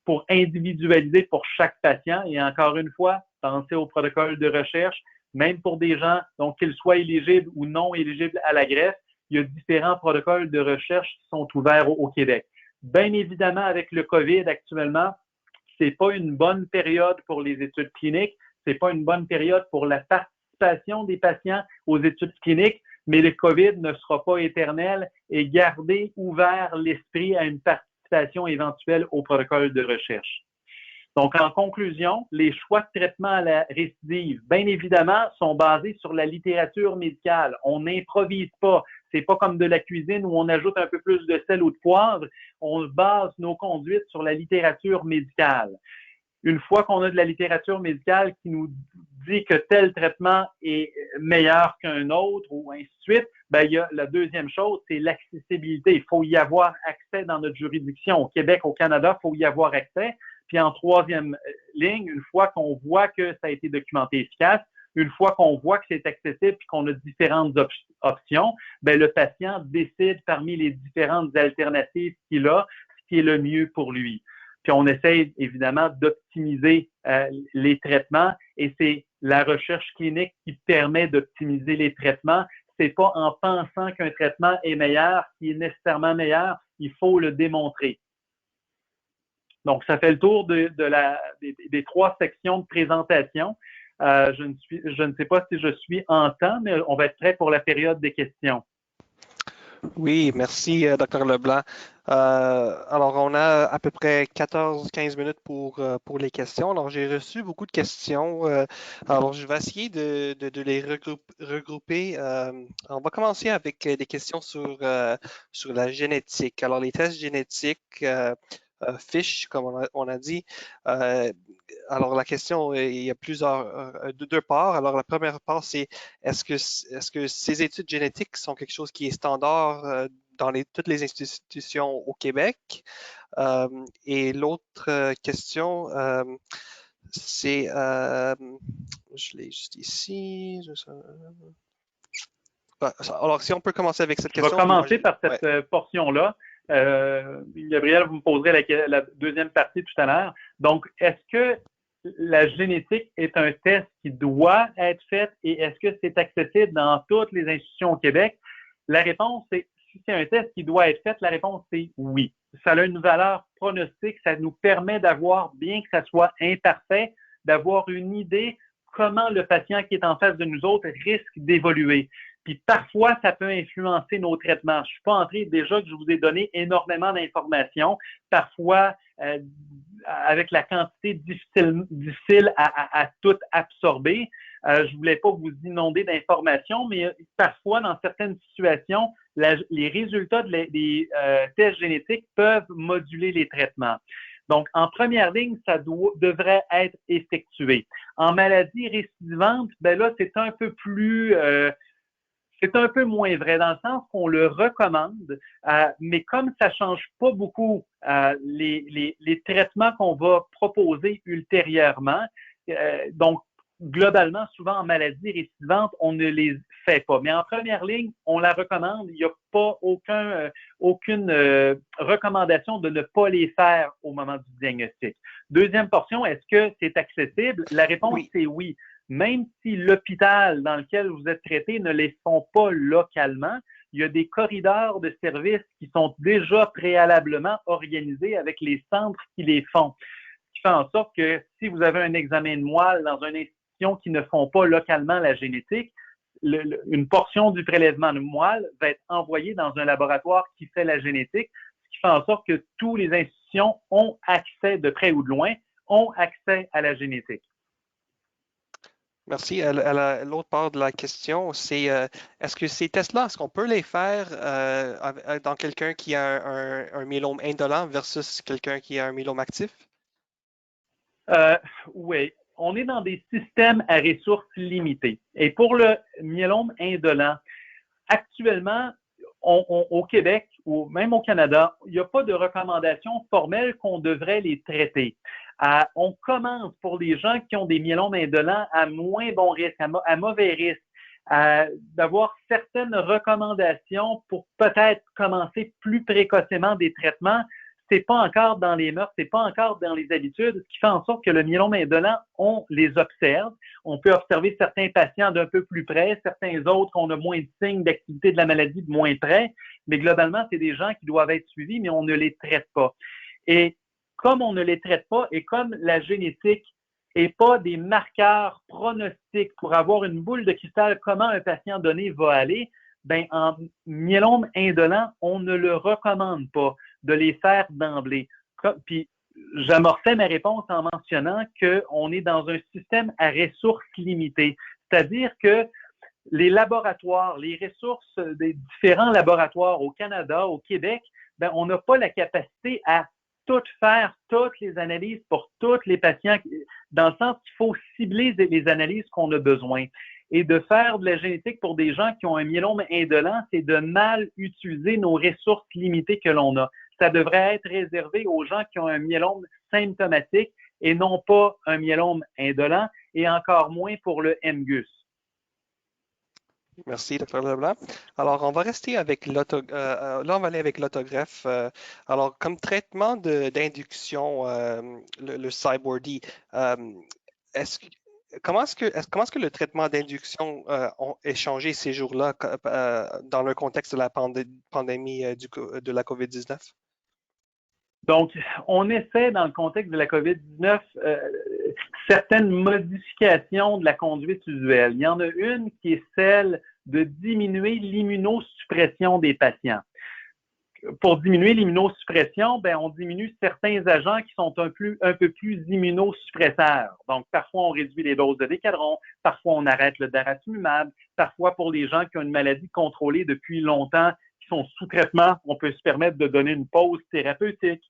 pour individualiser pour chaque patient. Et encore une fois, pensez au protocole de recherche. Même pour des gens, donc qu'ils soient éligibles ou non éligibles à la greffe, il y a différents protocoles de recherche qui sont ouverts au Québec. Bien évidemment, avec le COVID actuellement, c'est pas une bonne période pour les études cliniques, c'est pas une bonne période pour la participation des patients aux études cliniques, mais le COVID ne sera pas éternel et gardez ouvert l'esprit à une participation éventuelle au protocole de recherche. Donc, en conclusion, les choix de traitement à la récidive, bien évidemment, sont basés sur la littérature médicale. On n'improvise pas. C'est pas comme de la cuisine où on ajoute un peu plus de sel ou de poivre. On base nos conduites sur la littérature médicale. Une fois qu'on a de la littérature médicale qui nous dit que tel traitement est meilleur qu'un autre ou ainsi de suite, ben, il y a la deuxième chose, c'est l'accessibilité. Il faut y avoir accès dans notre juridiction. Au Québec, au Canada, il faut y avoir accès. Puis en troisième ligne, une fois qu'on voit que ça a été documenté efficace, une fois qu'on voit que c'est accessible et qu'on a différentes options, ben le patient décide parmi les différentes alternatives qu'il a, ce qui est le mieux pour lui. Puis on essaie évidemment d'optimiser les traitements et c'est la recherche clinique qui permet d'optimiser les traitements. C'est pas en pensant qu'un traitement est meilleur qui est nécessairement meilleur, il faut le démontrer. Donc, ça fait le tour des 3 sections de présentation. Je ne sais pas si je suis en temps, mais on va être prêt pour la période des questions. Oui, merci, Dr. Leblanc. Alors, on a à peu près 14-15 minutes pour les questions. Alors, j'ai reçu beaucoup de questions. Alors, je vais essayer de les regrouper. On va commencer avec des questions sur la génétique. Alors, les tests génétiques, fiches, comme on a dit. Alors, la question, il y a deux parts. Alors, la première part, c'est est-ce que ces études génétiques sont quelque chose qui est standard dans toutes les institutions au Québec? Et l'autre question, c'est, je l'ai juste ici. Alors, si on peut commencer avec cette question. Je vais commencer par cette portion-là. Gabriel, vous me poserez la deuxième partie tout à l'heure. Donc, est-ce que la génétique est un test qui doit être fait et est-ce que c'est accessible dans toutes les institutions au Québec? La réponse, c'est si c'est un test qui doit être fait, la réponse, c'est oui. Ça a une valeur pronostique, ça nous permet d'avoir, bien que ça soit imparfait, d'avoir une idée comment le patient qui est en face de nous autres risque d'évoluer. Puis parfois, ça peut influencer nos traitements. Je ne suis pas entré, déjà que je vous ai donné énormément d'informations. Parfois, avec la quantité difficile à tout absorber, je ne voulais pas vous inonder d'informations, mais parfois, dans certaines situations, les résultats des tests génétiques peuvent moduler les traitements. Donc, en première ligne, ça devrait être effectué. En maladie récidivante, ben là, c'est un peu plus... c'est un peu moins vrai dans le sens qu'on le recommande, mais comme ça ne change pas beaucoup les traitements qu'on va proposer ultérieurement, donc globalement, souvent en maladie récidivante, on ne les fait pas. Mais en première ligne, on la recommande. Il n'y a pas aucune recommandation de ne pas les faire au moment du diagnostic. Deuxième portion, est-ce que c'est accessible? La réponse, c'est oui. Même si l'hôpital dans lequel vous êtes traité ne les font pas localement, il y a des corridors de services qui sont déjà préalablement organisés avec les centres qui les font. Ce qui fait en sorte que si vous avez un examen de moelle dans une institution qui ne font pas localement la génétique, une portion du prélèvement de moelle va être envoyée dans un laboratoire qui fait la génétique, ce qui fait en sorte que toutes les institutions ont accès, de près ou de loin, ont accès à la génétique. Merci. L'autre part de la question, c'est est-ce que ces tests-là, est-ce qu'on peut les faire dans quelqu'un qui a un myélome indolent versus quelqu'un qui a un myélome actif? Oui. On est dans des systèmes à ressources limitées. Et pour le myélome indolent, actuellement, au Québec ou même au Canada, il n'y a pas de recommandation formelle qu'on devrait les traiter. On commence pour les gens qui ont des myélomes indolents à moins bon risque, à mauvais risque, d'avoir certaines recommandations pour peut-être commencer plus précocement des traitements. C'est pas encore dans les mœurs, c'est pas encore dans les habitudes, ce qui fait en sorte que le myélome indolent, on les observe. On peut observer certains patients d'un peu plus près, certains autres qu'on a moins de signes d'activité de la maladie de moins près, mais globalement, c'est des gens qui doivent être suivis, mais on ne les traite pas. Et comme on ne les traite pas et comme la génétique n'est pas des marqueurs pronostiques pour avoir une boule de cristal comment un patient donné va aller, ben en myélome indolent, on ne le recommande pas de les faire d'emblée. Puis j'amorçais ma réponse en mentionnant qu'on est dans un système à ressources limitées. C'est-à-dire que les laboratoires, les ressources des différents laboratoires au Canada, au Québec, ben, on n'a pas la capacité à tout faire, toutes les analyses pour tous les patients, dans le sens qu'il faut cibler les analyses qu'on a besoin. Et de faire de la génétique pour des gens qui ont un myélome indolent, c'est de mal utiliser nos ressources limitées que l'on a. Ça devrait être réservé aux gens qui ont un myélome symptomatique et non pas un myélome indolent, et encore moins pour le MGUS. Merci, Dr. Leblanc. Alors, on va rester avec là, on va aller avec l'autogreffe. Alors, comme traitement d'induction, le Cyborg-D, est-ce que- comment est-ce que le traitement d'induction est changé ces jours-là dans le contexte de la pandémie de la COVID-19? Donc, on essaie, dans le contexte de la COVID-19, certaines modifications de la conduite usuelle. Il y en a une qui est celle de diminuer l'immunosuppression des patients. Pour diminuer l'immunosuppression, ben, on diminue certains agents qui sont un peu plus immunosuppresseurs. Donc, parfois, on réduit les doses de décadron, parfois, on arrête le daratumumab, parfois, pour les gens qui ont une maladie contrôlée depuis longtemps, qui sont sous traitement, on peut se permettre de donner une pause thérapeutique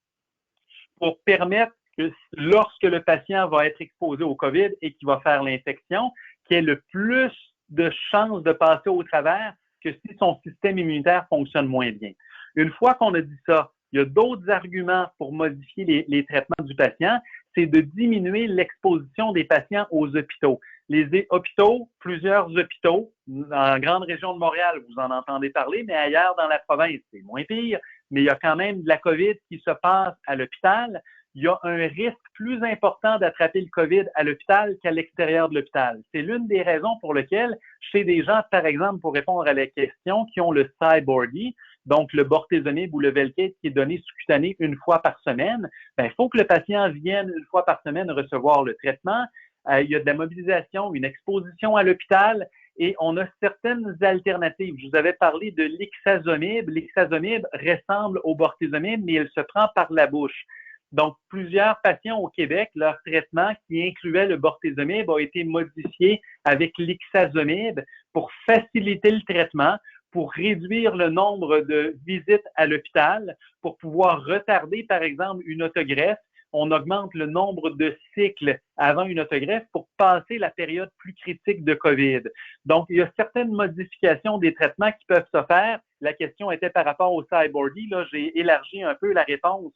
pour permettre que lorsque le patient va être exposé au COVID et qu'il va faire l'infection, qu'il ait le plus de chances de passer au travers que si son système immunitaire fonctionne moins bien. Une fois qu'on a dit ça, il y a d'autres arguments pour modifier les traitements du patient, c'est de diminuer l'exposition des patients aux hôpitaux. Les hôpitaux, plusieurs hôpitaux, dans la grande région de Montréal, vous en entendez parler, mais ailleurs dans la province, c'est moins pire, mais il y a quand même de la COVID qui se passe à l'hôpital. Il y a un risque plus important d'attraper le COVID à l'hôpital qu'à l'extérieur de l'hôpital. C'est l'une des raisons pour lesquelles, chez des gens, par exemple, pour répondre à la question, qui ont le Cyborg-D, donc le bortezomib ou le Velcade qui est donné sous-cutané une fois par semaine, ben, il faut que le patient vienne une fois par semaine recevoir le traitement. Il y a de la mobilisation, une exposition à l'hôpital et on a certaines alternatives. Je vous avais parlé de l'ixazomib. L'ixazomib ressemble au bortezomib, mais il se prend par la bouche. Donc, plusieurs patients au Québec, leur traitement qui incluait le bortezomib a été modifié avec l'ixazomib pour faciliter le traitement, pour réduire le nombre de visites à l'hôpital, pour pouvoir retarder, par exemple, une autogreffe. On augmente le nombre de cycles avant une autogreffe pour passer la période plus critique de COVID. Donc, il y a certaines modifications des traitements qui peuvent se faire. La question était par rapport au Cyborg-D. Là, j'ai élargi un peu la réponse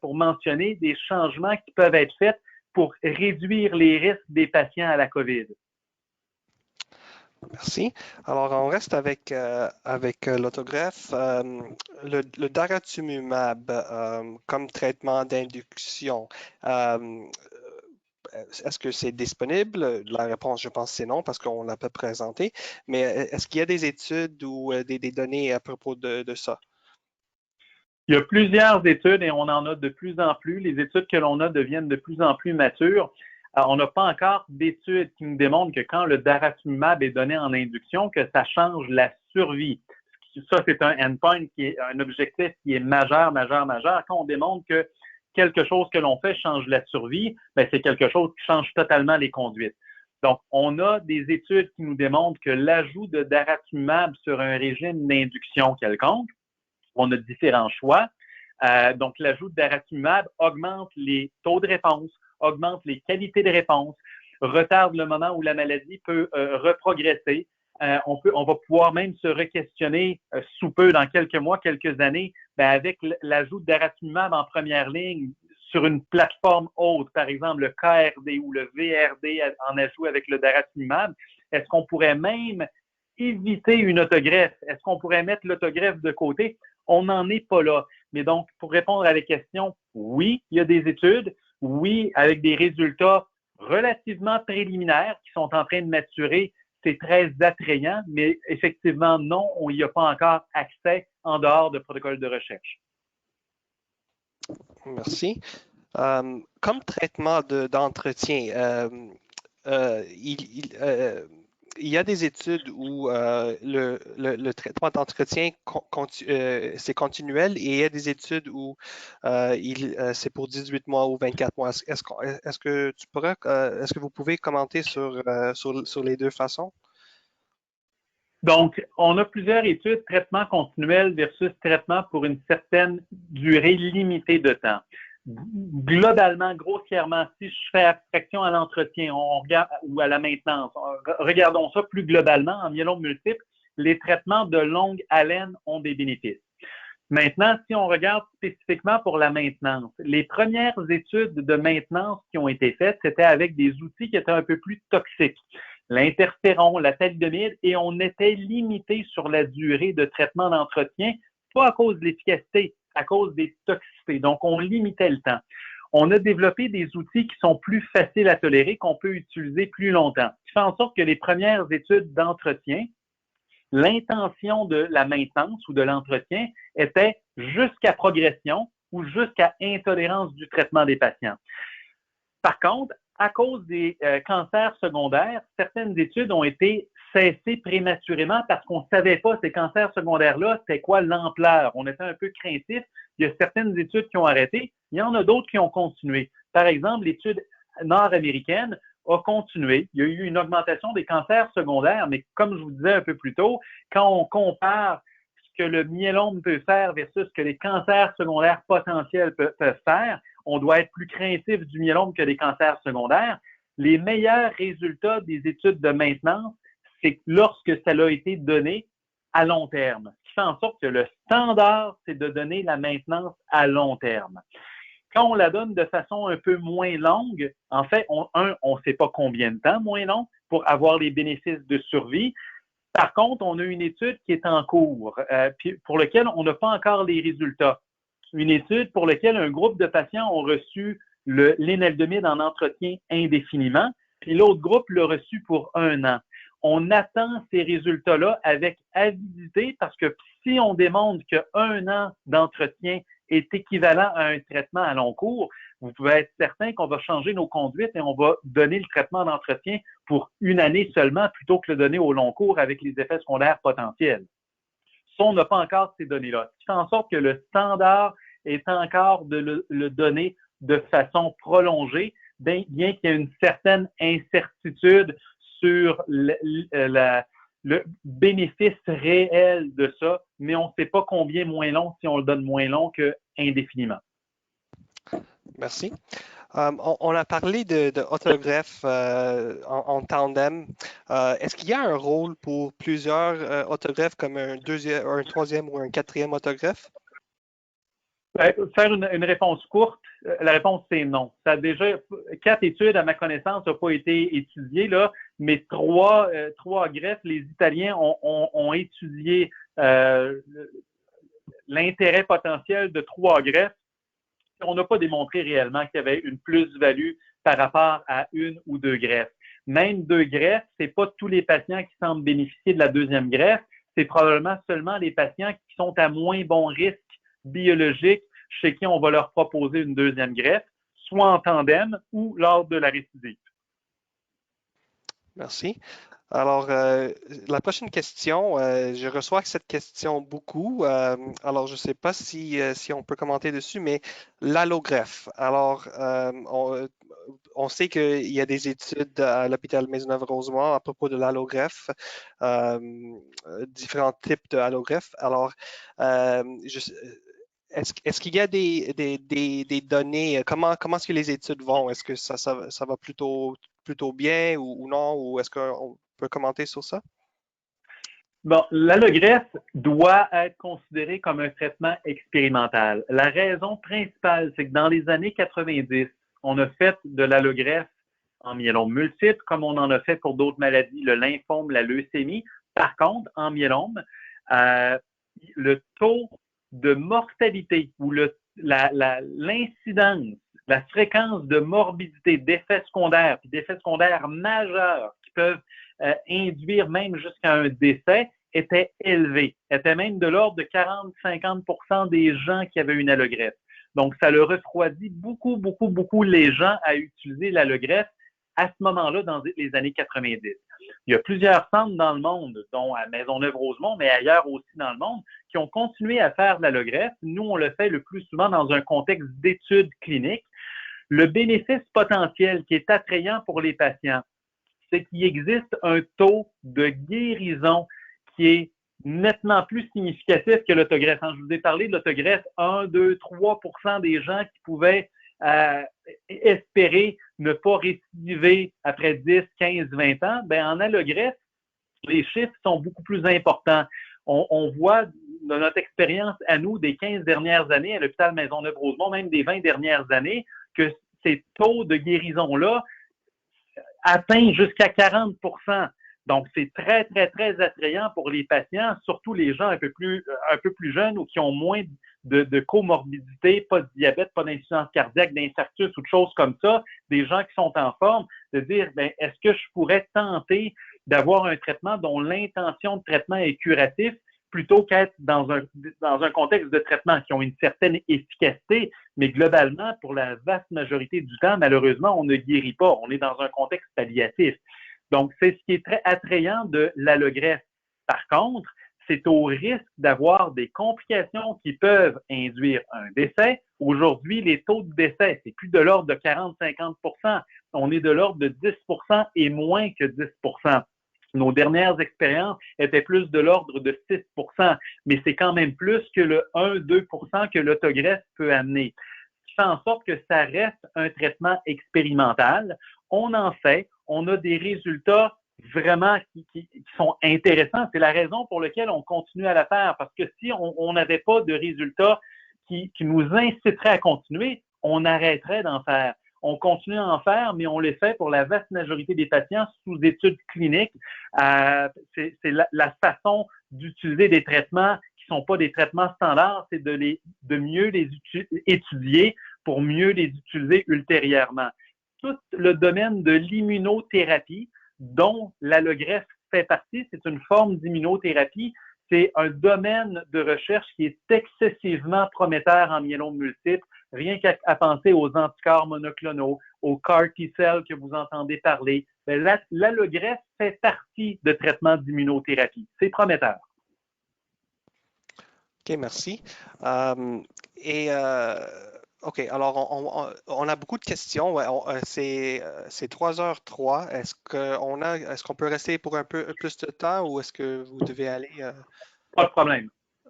pour mentionner des changements qui peuvent être faits pour réduire les risques des patients à la COVID. Merci. Alors, on reste avec, l'autogreffe. Le daratumumab comme traitement d'induction, est-ce que c'est disponible? La réponse, je pense, c'est non parce qu'on ne l'a pas présenté. Mais est-ce qu'il y a des études ou des données à propos de ça? Il y a plusieurs études et on en a de plus en plus. Les études que l'on a deviennent de plus en plus matures. Alors, on n'a pas encore d'études qui nous démontrent que quand le daratumumab est donné en induction, que ça change la survie. Ça, c'est un endpoint qui est un objectif qui est majeur. Quand on démontre que quelque chose que l'on fait change la survie, ben, c'est quelque chose qui change totalement les conduites. Donc, on a des études qui nous démontrent que l'ajout de daratumumab sur un régime d'induction quelconque, on a différents choix. Donc, l'ajout de daratumumab augmente les taux de réponse, augmente les qualités de réponse, retarde le moment où la maladie peut reprogresser. On va pouvoir même se re-questionner sous peu, dans quelques mois, quelques années, ben avec l'ajout de daratumumab en première ligne sur une plateforme haute, par exemple le KRD ou le VRD en ajout avec le daratumumab. Est-ce qu'on pourrait même éviter une autogreffe? Est-ce qu'on pourrait mettre l'autogreffe de côté? On n'en est pas là. Mais donc, pour répondre à la question, oui, il y a des études, oui, avec des résultats relativement préliminaires qui sont en train de maturer, c'est très attrayant, mais effectivement, non, on n'y a pas encore accès en dehors de protocoles de recherche. Merci. Comme traitement d'entretien, il y a des études où le traitement d'entretien c'est continuel et il y a des études où c'est pour 18 mois ou 24 mois. Est-ce que est-ce que vous pouvez commenter sur les deux façons? Donc, on a plusieurs études, traitement continuel versus traitement pour une certaine durée limitée de temps. Globalement, grossièrement, si je fais abstraction à l'entretien, on regarde, ou à la maintenance, regardons ça plus globalement, en myélome multiple, les traitements de longue haleine ont des bénéfices. Maintenant, si on regarde spécifiquement pour la maintenance, les premières études de maintenance qui ont été faites, c'était avec des outils qui étaient un peu plus toxiques, l'interféron, la thalidomide, et on était limité sur la durée de traitement d'entretien, pas à cause de l'efficacité, à cause des toxicités. Donc, on limitait le temps. On a développé des outils qui sont plus faciles à tolérer, qu'on peut utiliser plus longtemps, ce qui fait en sorte que les premières études d'entretien, l'intention de la maintenance ou de l'entretien était jusqu'à progression ou jusqu'à intolérance du traitement des patients. Par contre, à cause des cancers secondaires, certaines études ont été cessées prématurément parce qu'on ne savait pas ces cancers secondaires-là, c'était quoi l'ampleur. On était un peu craintif. Il y a certaines études qui ont arrêté, il y en a d'autres qui ont continué. Par exemple, l'étude nord-américaine a continué. Il y a eu une augmentation des cancers secondaires, mais comme je vous disais un peu plus tôt, quand on compare ce que le myélome peut faire versus ce que les cancers secondaires potentiels peuvent faire, on doit être plus craintif du myélome que des cancers secondaires. Les meilleurs résultats des études de maintenance, c'est lorsque ça a été donné à long terme. Ce qui fait en sorte que le standard, c'est de donner la maintenance à long terme. Quand on la donne de façon un peu moins longue, en fait, on ne sait pas combien de temps moins long pour avoir les bénéfices de survie. Par contre, on a une étude qui est en cours, pour laquelle on n'a pas encore les résultats. Une étude pour laquelle un groupe de patients ont reçu l'énaldomide en entretien indéfiniment, puis l'autre groupe l'a reçu pour 1 an. On attend ces résultats-là avec avidité parce que si on démontre qu'1 an d'entretien est équivalent à un traitement à long cours, vous pouvez être certain qu'on va changer nos conduites et on va donner le traitement d'entretien pour 1 année seulement plutôt que le donner au long cours avec les effets secondaires potentiels. Ça, on n'a pas encore ces données-là. Ce qui fait en sorte que le standard est encore de le donner de façon prolongée, bien qu'il y ait une certaine incertitude sur le bénéfice réel de ça, mais on ne sait pas combien moins long si on le donne moins long qu'indéfiniment. Merci. On a parlé de autogreffe en tandem. Est-ce qu'il y a un rôle pour plusieurs autogreffes comme un deuxième, un troisième ou un quatrième autogreffe? Faire une réponse courte, la réponse c'est non. Ça a déjà 4 études, à ma connaissance, n'ont pas été étudiées, là, mais 3 greffes, les Italiens ont étudié l'intérêt potentiel de 3 greffes. On n'a pas démontré réellement qu'il y avait une plus-value par rapport à 1 ou 2 greffes. Même 2 greffes, ce n'est pas tous les patients qui semblent bénéficier de la deuxième greffe, c'est probablement seulement les patients qui sont à moins bon risque biologique chez qui on va leur proposer une deuxième greffe, soit en tandem ou lors de la récidive. Merci. Alors, la prochaine question, je reçois cette question beaucoup. Alors, je ne sais pas si on peut commenter dessus, mais l'allogreffe. Alors, on sait qu'il y a des études à l'hôpital Maisonneuve-Rosemont à propos de l'allogreffe, différents types de allogreffe. Alors, est-ce qu'il y a des données? Comment est-ce que les études vont? Est-ce que ça va plutôt bien ou non? Ou est-ce qu'on peut commenter sur ça? Bon, l'allogreffe doit être considéré comme un traitement expérimental. La raison principale, c'est que dans les années 90, on a fait de l'allogreffe en myélome multiple, comme on en a fait pour d'autres maladies, le lymphome, la leucémie. Par contre, en myélome, le taux de mortalité ou l'incidence, la fréquence de morbidité, d'effets secondaires, puis d'effets secondaires majeurs qui peuvent induire même jusqu'à un décès, était élevé, était même de l'ordre de 40-50% des gens qui avaient une allogreffe. Donc, ça le refroidit beaucoup les gens à utiliser l'allogreffe à ce moment-là dans les années 90. Il y a plusieurs centres dans le monde, dont à Maisonneuve-Rosemont, mais ailleurs aussi dans le monde, qui ont continué à faire de l'allogreffe. Nous, on le fait le plus souvent dans un contexte d'études cliniques. Le bénéfice potentiel qui est attrayant pour les patients, c'est qu'il existe un taux de guérison qui est nettement plus significatif que l'autogreffe. Je vous ai parlé de l'autogreffe, 1, 2, 3% des gens qui pouvaient espérer ne pas récidiver après 10, 15, 20 ans. Ben, en allogreffe, les chiffres sont beaucoup plus importants. On voit dans notre expérience à nous des 15 dernières années à l'hôpital Maisonneuve-Rosemont, même des 20 dernières années, que ces taux de guérison-là atteignent jusqu'à 40%. Donc, c'est très, très, très attrayant pour les patients, surtout les gens un peu plus jeunes ou qui ont moins de comorbidité, pas de diabète, pas d'insuffisance cardiaque, d'infarctus ou de choses comme ça, des gens qui sont en forme, de dire, ben, est-ce que je pourrais tenter d'avoir un traitement dont l'intention de traitement est curatif plutôt qu'être dans un contexte de traitement qui ont une certaine efficacité, mais globalement, pour la vaste majorité du temps, malheureusement, on ne guérit pas. On est dans un contexte palliatif. Donc, c'est ce qui est très attrayant de l'allogreffe. Par contre, c'est au risque d'avoir des complications qui peuvent induire un décès. Aujourd'hui, les taux de décès, c'est plus de l'ordre de 40-50%. On est de l'ordre de 10% et moins que 10%. Nos dernières expériences étaient plus de l'ordre de 6%, mais c'est quand même plus que le 1-2% que l'autogreffe peut amener. Ce qui fait en sorte que ça reste un traitement expérimental. On en fait, on a des résultats vraiment qui sont intéressants. C'est la raison pour laquelle on continue à la faire, parce que si on n'avait pas de résultats qui nous inciteraient à continuer, on arrêterait d'en faire. On continue à en faire, mais on les fait pour la vaste majorité des patients sous études cliniques. C'est la façon d'utiliser des traitements qui ne sont pas des traitements standards, c'est de mieux les étudier pour mieux les utiliser ultérieurement. Tout le domaine de l'immunothérapie, dont l'allogreffe fait partie, c'est une forme d'immunothérapie. C'est un domaine de recherche qui est excessivement prometteur en myélome multiple. Rien qu'à penser aux anticorps monoclonaux, aux CAR T-cells que vous entendez parler. L'allogreffe fait partie de traitements d'immunothérapie. C'est prometteur. OK, merci. OK, alors on a beaucoup de questions. Ouais, c'est 3h03. Est-ce qu'on peut rester pour un peu plus de temps ou est-ce que vous devez aller? Pas de problème.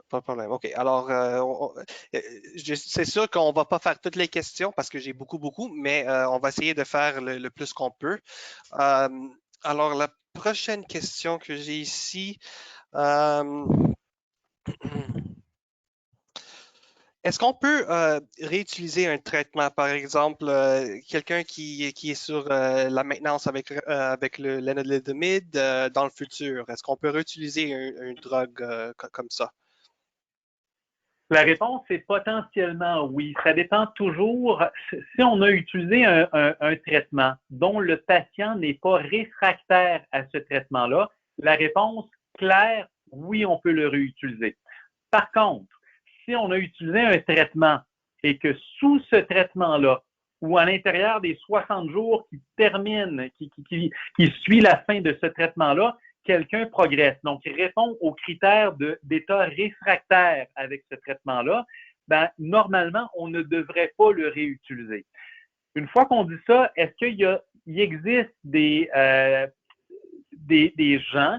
Pas de problème. OK. Alors, c'est sûr qu'on va pas faire toutes les questions parce que j'ai beaucoup, mais on va essayer de faire le plus qu'on peut. Alors, la prochaine question que j'ai ici, est-ce qu'on peut réutiliser un traitement, par exemple, quelqu'un qui est sur la maintenance avec le lénaludomide dans le futur? Est-ce qu'on peut réutiliser une drogue comme ça? La réponse est potentiellement oui. Ça dépend toujours. Si on a utilisé un traitement dont le patient n'est pas réfractaire à ce traitement-là, la réponse claire, oui, on peut le réutiliser. Par contre, si on a utilisé un traitement et que sous ce traitement-là, ou à l'intérieur des 60 jours qui terminent, qui suit la fin de ce traitement-là, quelqu'un progresse, donc il répond aux critères d'état réfractaire avec ce traitement-là, ben, normalement, on ne devrait pas le réutiliser. Une fois qu'on dit ça, est-ce qu'il existe des gens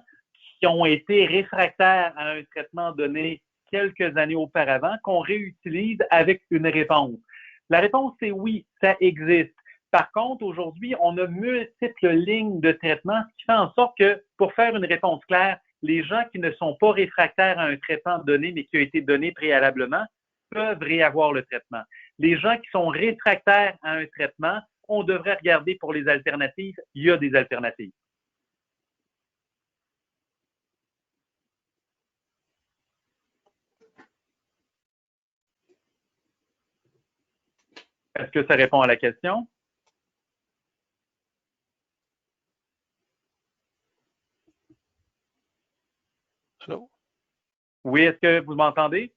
qui ont été réfractaires à un traitement donné quelques années auparavant qu'on réutilise avec une réponse? La réponse est oui, ça existe. Par contre, aujourd'hui, on a multiples lignes de traitement, ce qui fait en sorte que, pour faire une réponse claire, les gens qui ne sont pas réfractaires à un traitement donné, mais qui a été donné préalablement, peuvent réavoir le traitement. Les gens qui sont réfractaires à un traitement, on devrait regarder pour les alternatives. Il y a des alternatives. Est-ce que ça répond à la question? Allô? Oui, est-ce que vous m'entendez?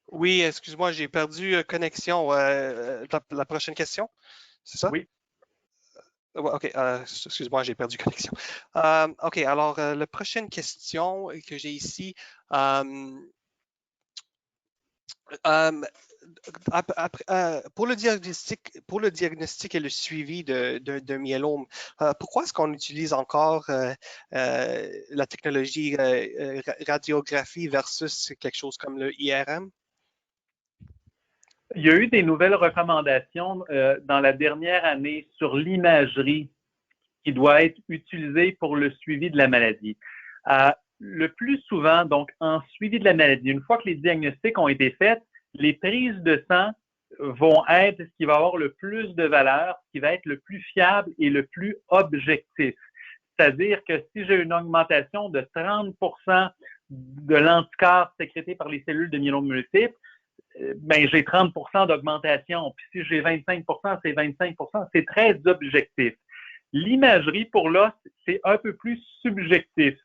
Oui, excuse-moi, j'ai perdu connexion. La prochaine question, c'est ça? Oui. Ouais, OK, excuse-moi, j'ai perdu connexion. OK, alors la prochaine question que j'ai ici, euh, euh, pour le diagnostic et le suivi d'un myélome, pourquoi est-ce qu'on utilise encore la technologie radiographie versus quelque chose comme le IRM? Il y a eu des nouvelles recommandations dans la dernière année sur l'imagerie qui doit être utilisée pour le suivi de la maladie. Le plus souvent, donc en suivi de la maladie, une fois que les diagnostics ont été faits, les prises de sang vont être ce qui va avoir le plus de valeur, ce qui va être le plus fiable et le plus objectif. C'est-à-dire que si j'ai une augmentation de 30 de l'anticorps sécrété par les cellules de myélome multiple, ben, j'ai 30 d'augmentation. Puis si j'ai 25 c'est 25 c'est très objectif. L'imagerie, pour là, c'est un peu plus subjectif.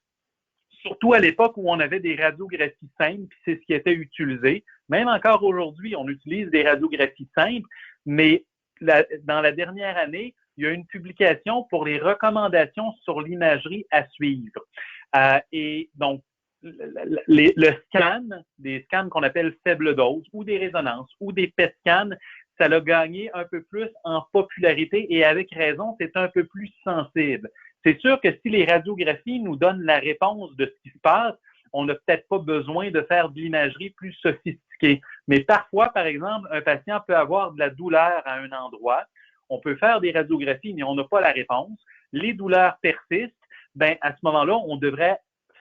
Surtout à l'époque où on avait des radiographies simples, puis c'est ce qui était utilisé. Même encore aujourd'hui, on utilise des radiographies simples, mais dans la dernière année, il y a une publication pour les recommandations sur l'imagerie à suivre. Et donc, le scan, des scans qu'on appelle faible dose, ou des résonances, ou des PET scans, ça a gagné un peu plus en popularité et avec raison, c'est un peu plus sensible. C'est sûr que si les radiographies nous donnent la réponse de ce qui se passe, on n'a peut-être pas besoin de faire de l'imagerie plus sophistiquée. Mais parfois, par exemple, un patient peut avoir de la douleur à un endroit. On peut faire des radiographies, mais on n'a pas la réponse. Les douleurs persistent. Ben, à ce moment-là, on devrait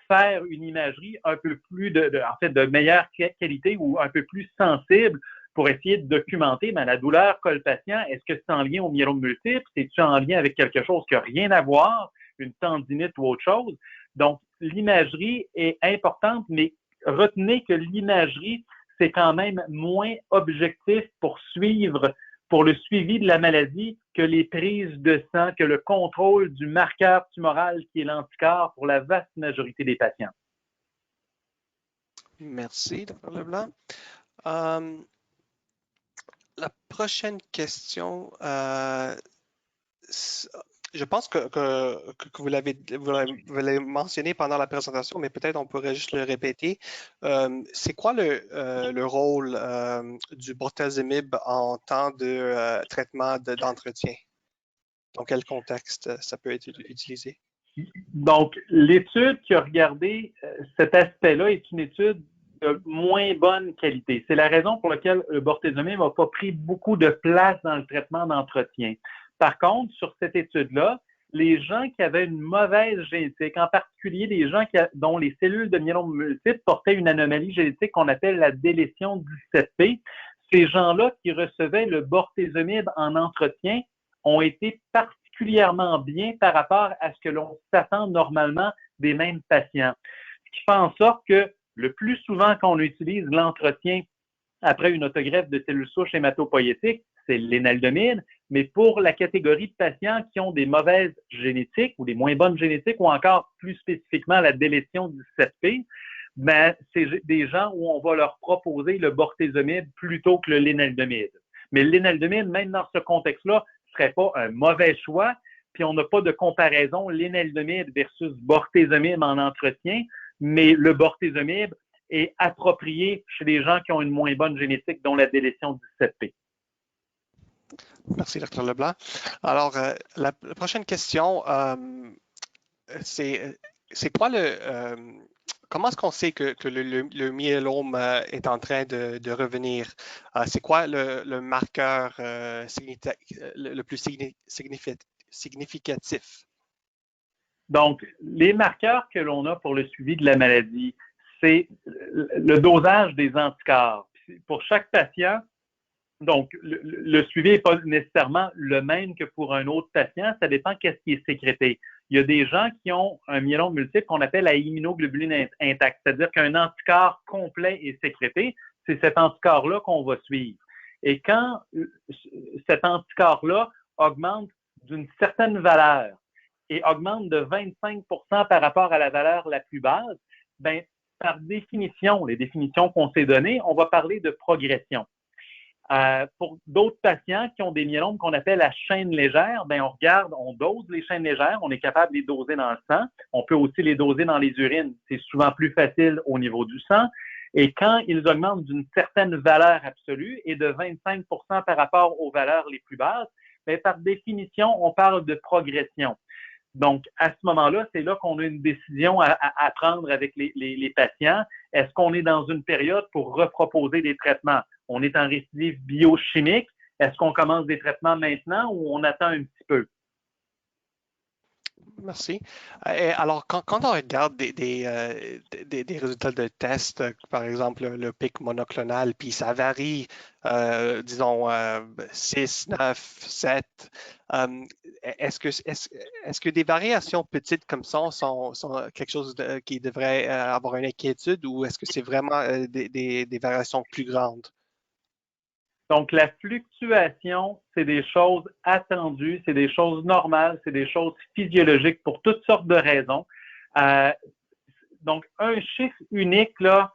faire une imagerie un peu plus de meilleure qualité ou un peu plus sensible pour essayer de documenter la douleur qu'a le patient. Est-ce que c'est en lien au myélome multiple? C'est-tu en lien avec quelque chose qui n'a rien à voir, une tendinite ou autre chose? Donc, l'imagerie est importante, mais retenez que l'imagerie, c'est quand même moins objectif pour le suivi de la maladie que les prises de sang, que le contrôle du marqueur tumoral qui est l'anticorps pour la vaste majorité des patients. Merci, Dr. Leblanc. Euh, la prochaine question, je pense que vous l'avez mentionné pendant la présentation, mais peut-être on pourrait juste le répéter. C'est quoi le rôle du bortezomib en temps de traitement d'entretien? Dans quel contexte ça peut être utilisé? Donc, l'étude qui a regardé cet aspect-là est une étude de moins bonne qualité. C'est la raison pour laquelle le bortezomib n'a pas pris beaucoup de place dans le traitement d'entretien. Par contre, sur cette étude-là, les gens qui avaient une mauvaise génétique, en particulier les gens dont les cellules de myélome multiple portaient une anomalie génétique qu'on appelle la délétion 17p, ces gens-là qui recevaient le bortezomib en entretien ont été particulièrement bien par rapport à ce que l'on s'attend normalement des mêmes patients. Ce qui fait en sorte que le plus souvent qu'on utilise l'entretien après une autogreffe de cellules souches hématopoïétiques, c'est l'énaldomide, mais pour la catégorie de patients qui ont des mauvaises génétiques ou des moins bonnes génétiques ou encore plus spécifiquement la délétion du 7P, ben, c'est des gens où on va leur proposer le bortezomib plutôt que l'énaldomide. Mais l'énaldomide, même dans ce contexte-là, ne serait pas un mauvais choix, puis on n'a pas de comparaison l'énaldomide versus bortezomib en entretien, mais le bortezomib est approprié chez les gens qui ont une moins bonne génétique, dont la délétion 17P. Merci, Dr. Leblanc. Alors, la prochaine question, c'est quoi comment est-ce qu'on sait que le myélome est en train de revenir? C'est quoi le marqueur le plus significatif? Donc, les marqueurs que l'on a pour le suivi de la maladie, c'est le dosage des anticorps. Pour chaque patient, donc, le suivi n'est pas nécessairement le même que pour un autre patient. Ça dépend qu'est-ce qui est sécrété. Il y a des gens qui ont un myélome multiple qu'on appelle la immunoglobuline intacte, c'est-à-dire qu'un anticorps complet est sécrété. C'est cet anticorps-là qu'on va suivre. Et quand cet anticorps-là augmente d'une certaine valeur et augmente de 25 par rapport à la valeur la plus basse, ben, par définition, les définitions qu'on s'est données, on va parler de progression. Pour d'autres patients qui ont des myélomes qu'on appelle à chaîne légère, ben on regarde, on dose les chaînes légères, on est capable de les doser dans le sang. On peut aussi les doser dans les urines. C'est souvent plus facile au niveau du sang. Et quand ils augmentent d'une certaine valeur absolue et de 25 par rapport aux valeurs les plus basses, ben par définition, on parle de progression. Donc, à ce moment-là, c'est là qu'on a une décision à prendre avec les patients. Est-ce qu'on est dans une période pour reproposer des traitements? On est en récidive biochimique. Est-ce qu'on commence des traitements maintenant ou on attend un petit peu? Merci. Et alors, quand on regarde des résultats de tests, par exemple le pic monoclonal, puis ça varie, disons, 6, 9, 7, euh, est-ce que des variations petites comme ça sont quelque chose qui devrait avoir une inquiétude ou est-ce que c'est vraiment des variations plus grandes? Donc, la fluctuation, c'est des choses attendues, c'est des choses normales, c'est des choses physiologiques pour toutes sortes de raisons. Euh, donc, un chiffre unique, là,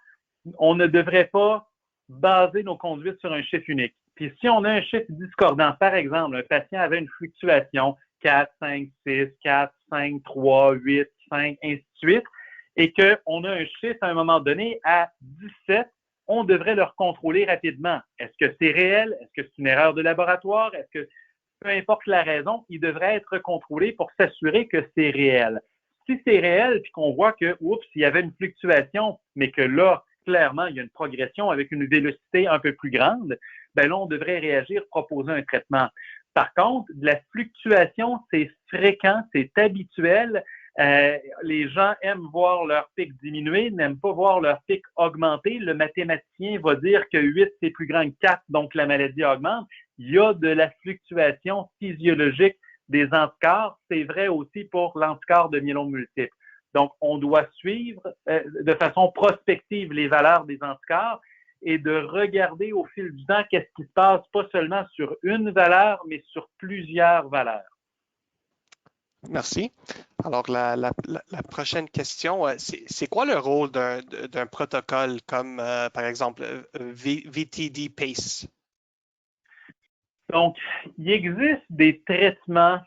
on ne devrait pas baser nos conduites sur un chiffre unique. Puis si on a un chiffre discordant, par exemple, un patient avait une fluctuation 4, 5, 6, 4, 5, 3, 8, 5, ainsi de suite, et qu'on a un chiffre à un moment donné à 17, on devrait le contrôler rapidement. Est-ce que c'est réel? Est-ce que c'est une erreur de laboratoire? Est-ce que, peu importe la raison, il devrait être contrôlé pour s'assurer que c'est réel. Si c'est réel, puis qu'on voit que, oups, il y avait une fluctuation, mais que là, clairement, il y a une progression avec une vélocité un peu plus grande, ben là, on devrait réagir, proposer un traitement. Par contre, la fluctuation, c'est fréquent, c'est habituel. Les gens aiment voir leur pic diminuer, n'aiment pas voir leur pic augmenter. Le mathématicien va dire que 8, c'est plus grand que 4, donc la maladie augmente. Il y a de la fluctuation physiologique des anticorps. C'est vrai aussi pour l'anticorps de myélome multiple. Donc, on doit suivre de façon prospective les valeurs des anticorps et de regarder au fil du temps qu'est-ce qui se passe, pas seulement sur une valeur, mais sur plusieurs valeurs. Merci. Alors, la prochaine question, c'est quoi le rôle d'un protocole comme, par exemple, VTD PACE? Donc, il existe des traitements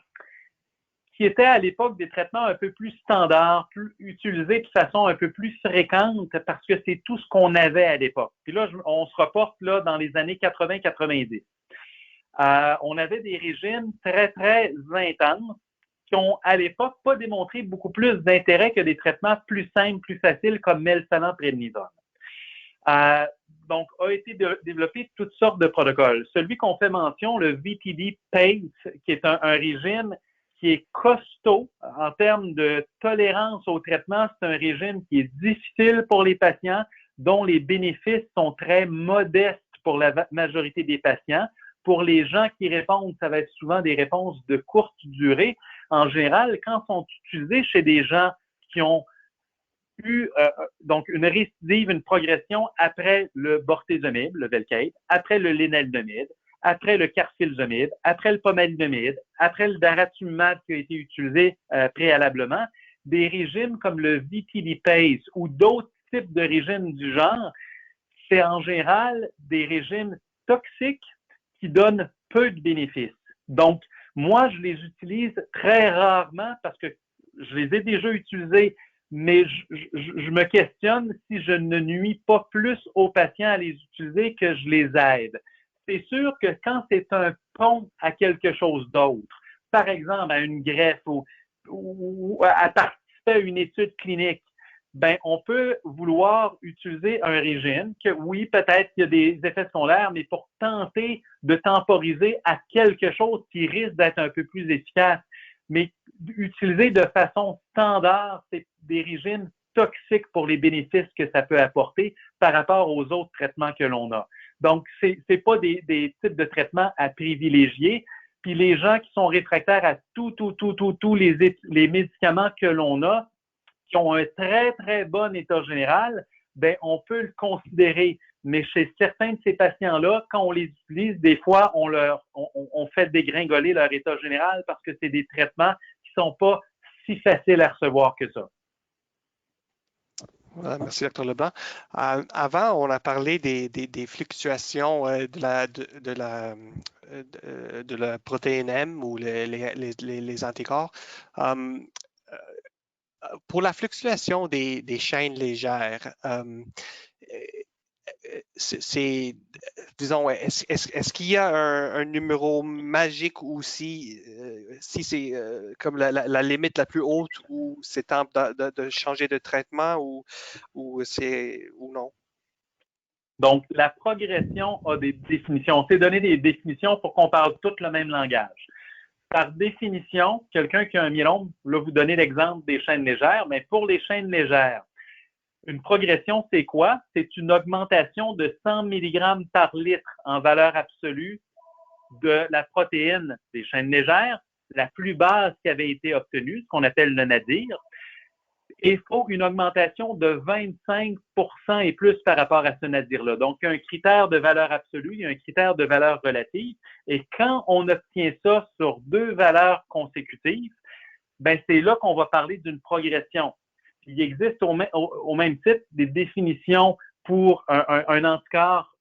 qui étaient à l'époque des traitements un peu plus standards, plus utilisés de façon un peu plus fréquente parce que c'est tout ce qu'on avait à l'époque. Puis là, on se reporte là dans les années 80-90. On avait des régimes très, très intenses qui ont, à l'époque, pas démontré beaucoup plus d'intérêt que des traitements plus simples, plus faciles comme melphalan-prednisone. Donc, a été développé toutes sortes de protocoles. Celui qu'on fait mention, le VTD PACE, qui est un régime qui est costaud en termes de tolérance au traitement. C'est un régime qui est difficile pour les patients, dont les bénéfices sont très modestes pour la majorité des patients. Pour les gens qui répondent, ça va être souvent des réponses de courte durée. En général, quand sont utilisés chez des gens qui ont eu donc une récidive, une progression après le bortezomib, le Velcade, après le lenalidomide, après le carfilzomib, après le pomalidomide, après le daratumumab qui a été utilisé préalablement, des régimes comme le VTD PACE ou d'autres types de régimes du genre, c'est en général des régimes toxiques qui donnent peu de bénéfices. Donc, moi, je les utilise très rarement parce que je les ai déjà utilisés, mais je me questionne si je ne nuis pas plus aux patients à les utiliser que je les aide. C'est sûr que quand c'est un pont à quelque chose d'autre, par exemple à une greffe ou à participer à une étude clinique, ben on peut vouloir utiliser un régime que oui, peut-être qu'il y a des effets secondaires, mais pour tenter de temporiser à quelque chose qui risque d'être un peu plus efficace. Mais utiliser de façon standard, c'est des régimes toxiques pour les bénéfices que ça peut apporter par rapport aux autres traitements que l'on a. Donc, c'est pas des types de traitements à privilégier. Puis les gens qui sont réfractaires à tous les médicaments que l'on a, qui ont un très, très bon état général, ben, on peut le considérer. Mais chez certains de ces patients-là, quand on les utilise, des fois, on fait dégringoler leur état général parce que c'est des traitements qui sont pas si faciles à recevoir que ça. Voilà, merci, Dr. Leblanc. Avant, on a parlé des fluctuations de la protéine M ou les anticorps. Euh, pour la fluctuation des chaînes légères, c'est, disons, est-ce qu'il y a un numéro magique aussi, si c'est comme la limite la plus haute où c'est temps de changer de traitement ou non? Donc, la progression a des définitions. On s'est donné des définitions pour qu'on parle tout le même langage. Par définition, quelqu'un qui a un myélome, là, vous donnez l'exemple des chaînes légères, mais pour les chaînes légères, une progression, c'est quoi? C'est une augmentation de 100 mg par litre en valeur absolue de la protéine des chaînes légères, la plus basse qui avait été obtenue, ce qu'on appelle le nadir. Et il faut une augmentation de 25 et plus par rapport à ce nadir-là. Donc, il y a un critère de valeur absolue, il y a un critère de valeur relative. Et quand on obtient ça sur 2 valeurs consécutives, ben c'est là qu'on va parler d'une progression. Il existe au même titre des définitions pour un anticorps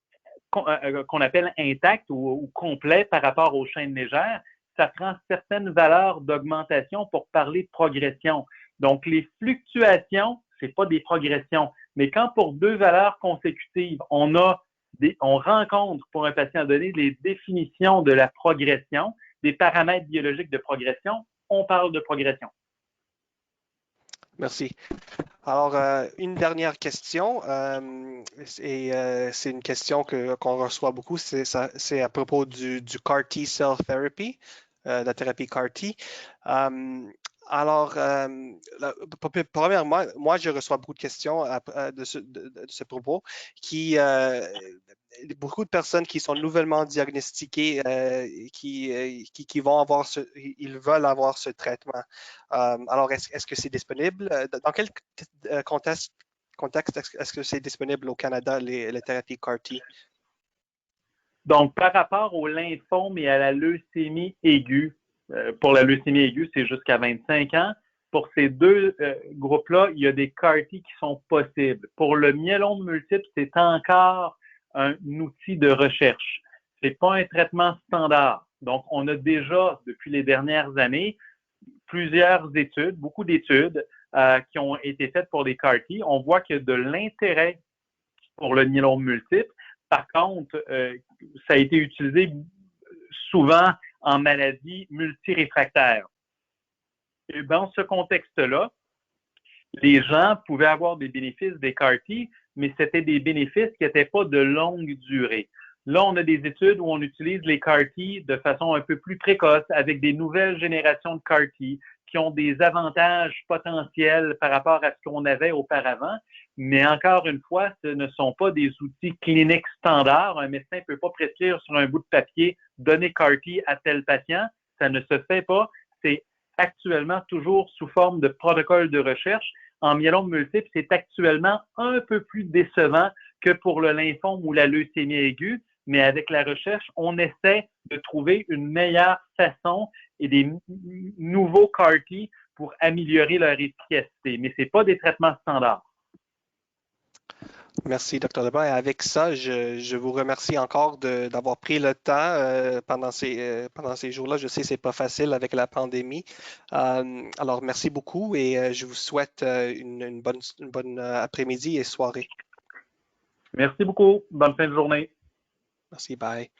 qu'on appelle intact ou complet par rapport aux chaînes légères. Ça prend certaines valeurs d'augmentation pour parler de progression. Donc, les fluctuations, ce n'est pas des progressions. Mais quand pour 2 valeurs consécutives, on rencontre pour un patient donné les définitions de la progression, des paramètres biologiques de progression, on parle de progression. Merci. Alors, une dernière question, c'est une question qu'on reçoit beaucoup, c'est à propos du CAR T cell therapy, la thérapie CAR T. Alors, premièrement, moi, je reçois beaucoup de questions de ce propos beaucoup de personnes qui sont nouvellement diagnostiquées, qui vont avoir ils veulent avoir ce traitement. Alors, est-ce que c'est disponible? Dans quel contexte est-ce que c'est disponible au Canada, les thérapies CAR T? Donc, par rapport au lymphome et à la leucémie aiguë, pour la leucémie aiguë, c'est jusqu'à 25 ans. Pour ces deux groupes-là, il y a des CAR-T qui sont possibles. Pour le myélome multiple, c'est encore un outil de recherche. Ce n'est pas un traitement standard. Donc, on a déjà, depuis les dernières années, plusieurs études, beaucoup d'études qui ont été faites pour des CAR-T. On voit qu'il y a de l'intérêt pour le myélome multiple. Par contre, ça a été utilisé souvent en maladie multiréfractaire. Et dans ce contexte-là, les gens pouvaient avoir des bénéfices des CAR-T, mais c'était des bénéfices qui n'étaient pas de longue durée. Là, on a des études où on utilise les CAR-T de façon un peu plus précoce avec des nouvelles générations de CAR-T qui ont des avantages potentiels par rapport à ce qu'on avait auparavant. Mais encore une fois, ce ne sont pas des outils cliniques standards. Un médecin ne peut pas prescrire sur un bout de papier « donner CAR-T à tel patient ». Ça ne se fait pas. C'est actuellement toujours sous forme de protocole de recherche. En myélome multiple, c'est actuellement un peu plus décevant que pour le lymphome ou la leucémie aiguë, mais avec la recherche, on essaie de trouver une meilleure façon et des nouveaux CAR-T pour améliorer leur efficacité. Mais ce n'est pas des traitements standards. Merci, Dr. Leblanc. Et avec ça, je vous remercie encore d'avoir pris le temps pendant ces jours-là. Je sais que ce n'est pas facile avec la pandémie. Alors, merci beaucoup et je vous souhaite une bonne après-midi et soirée. Merci beaucoup. Bonne fin de journée. Merci, bye.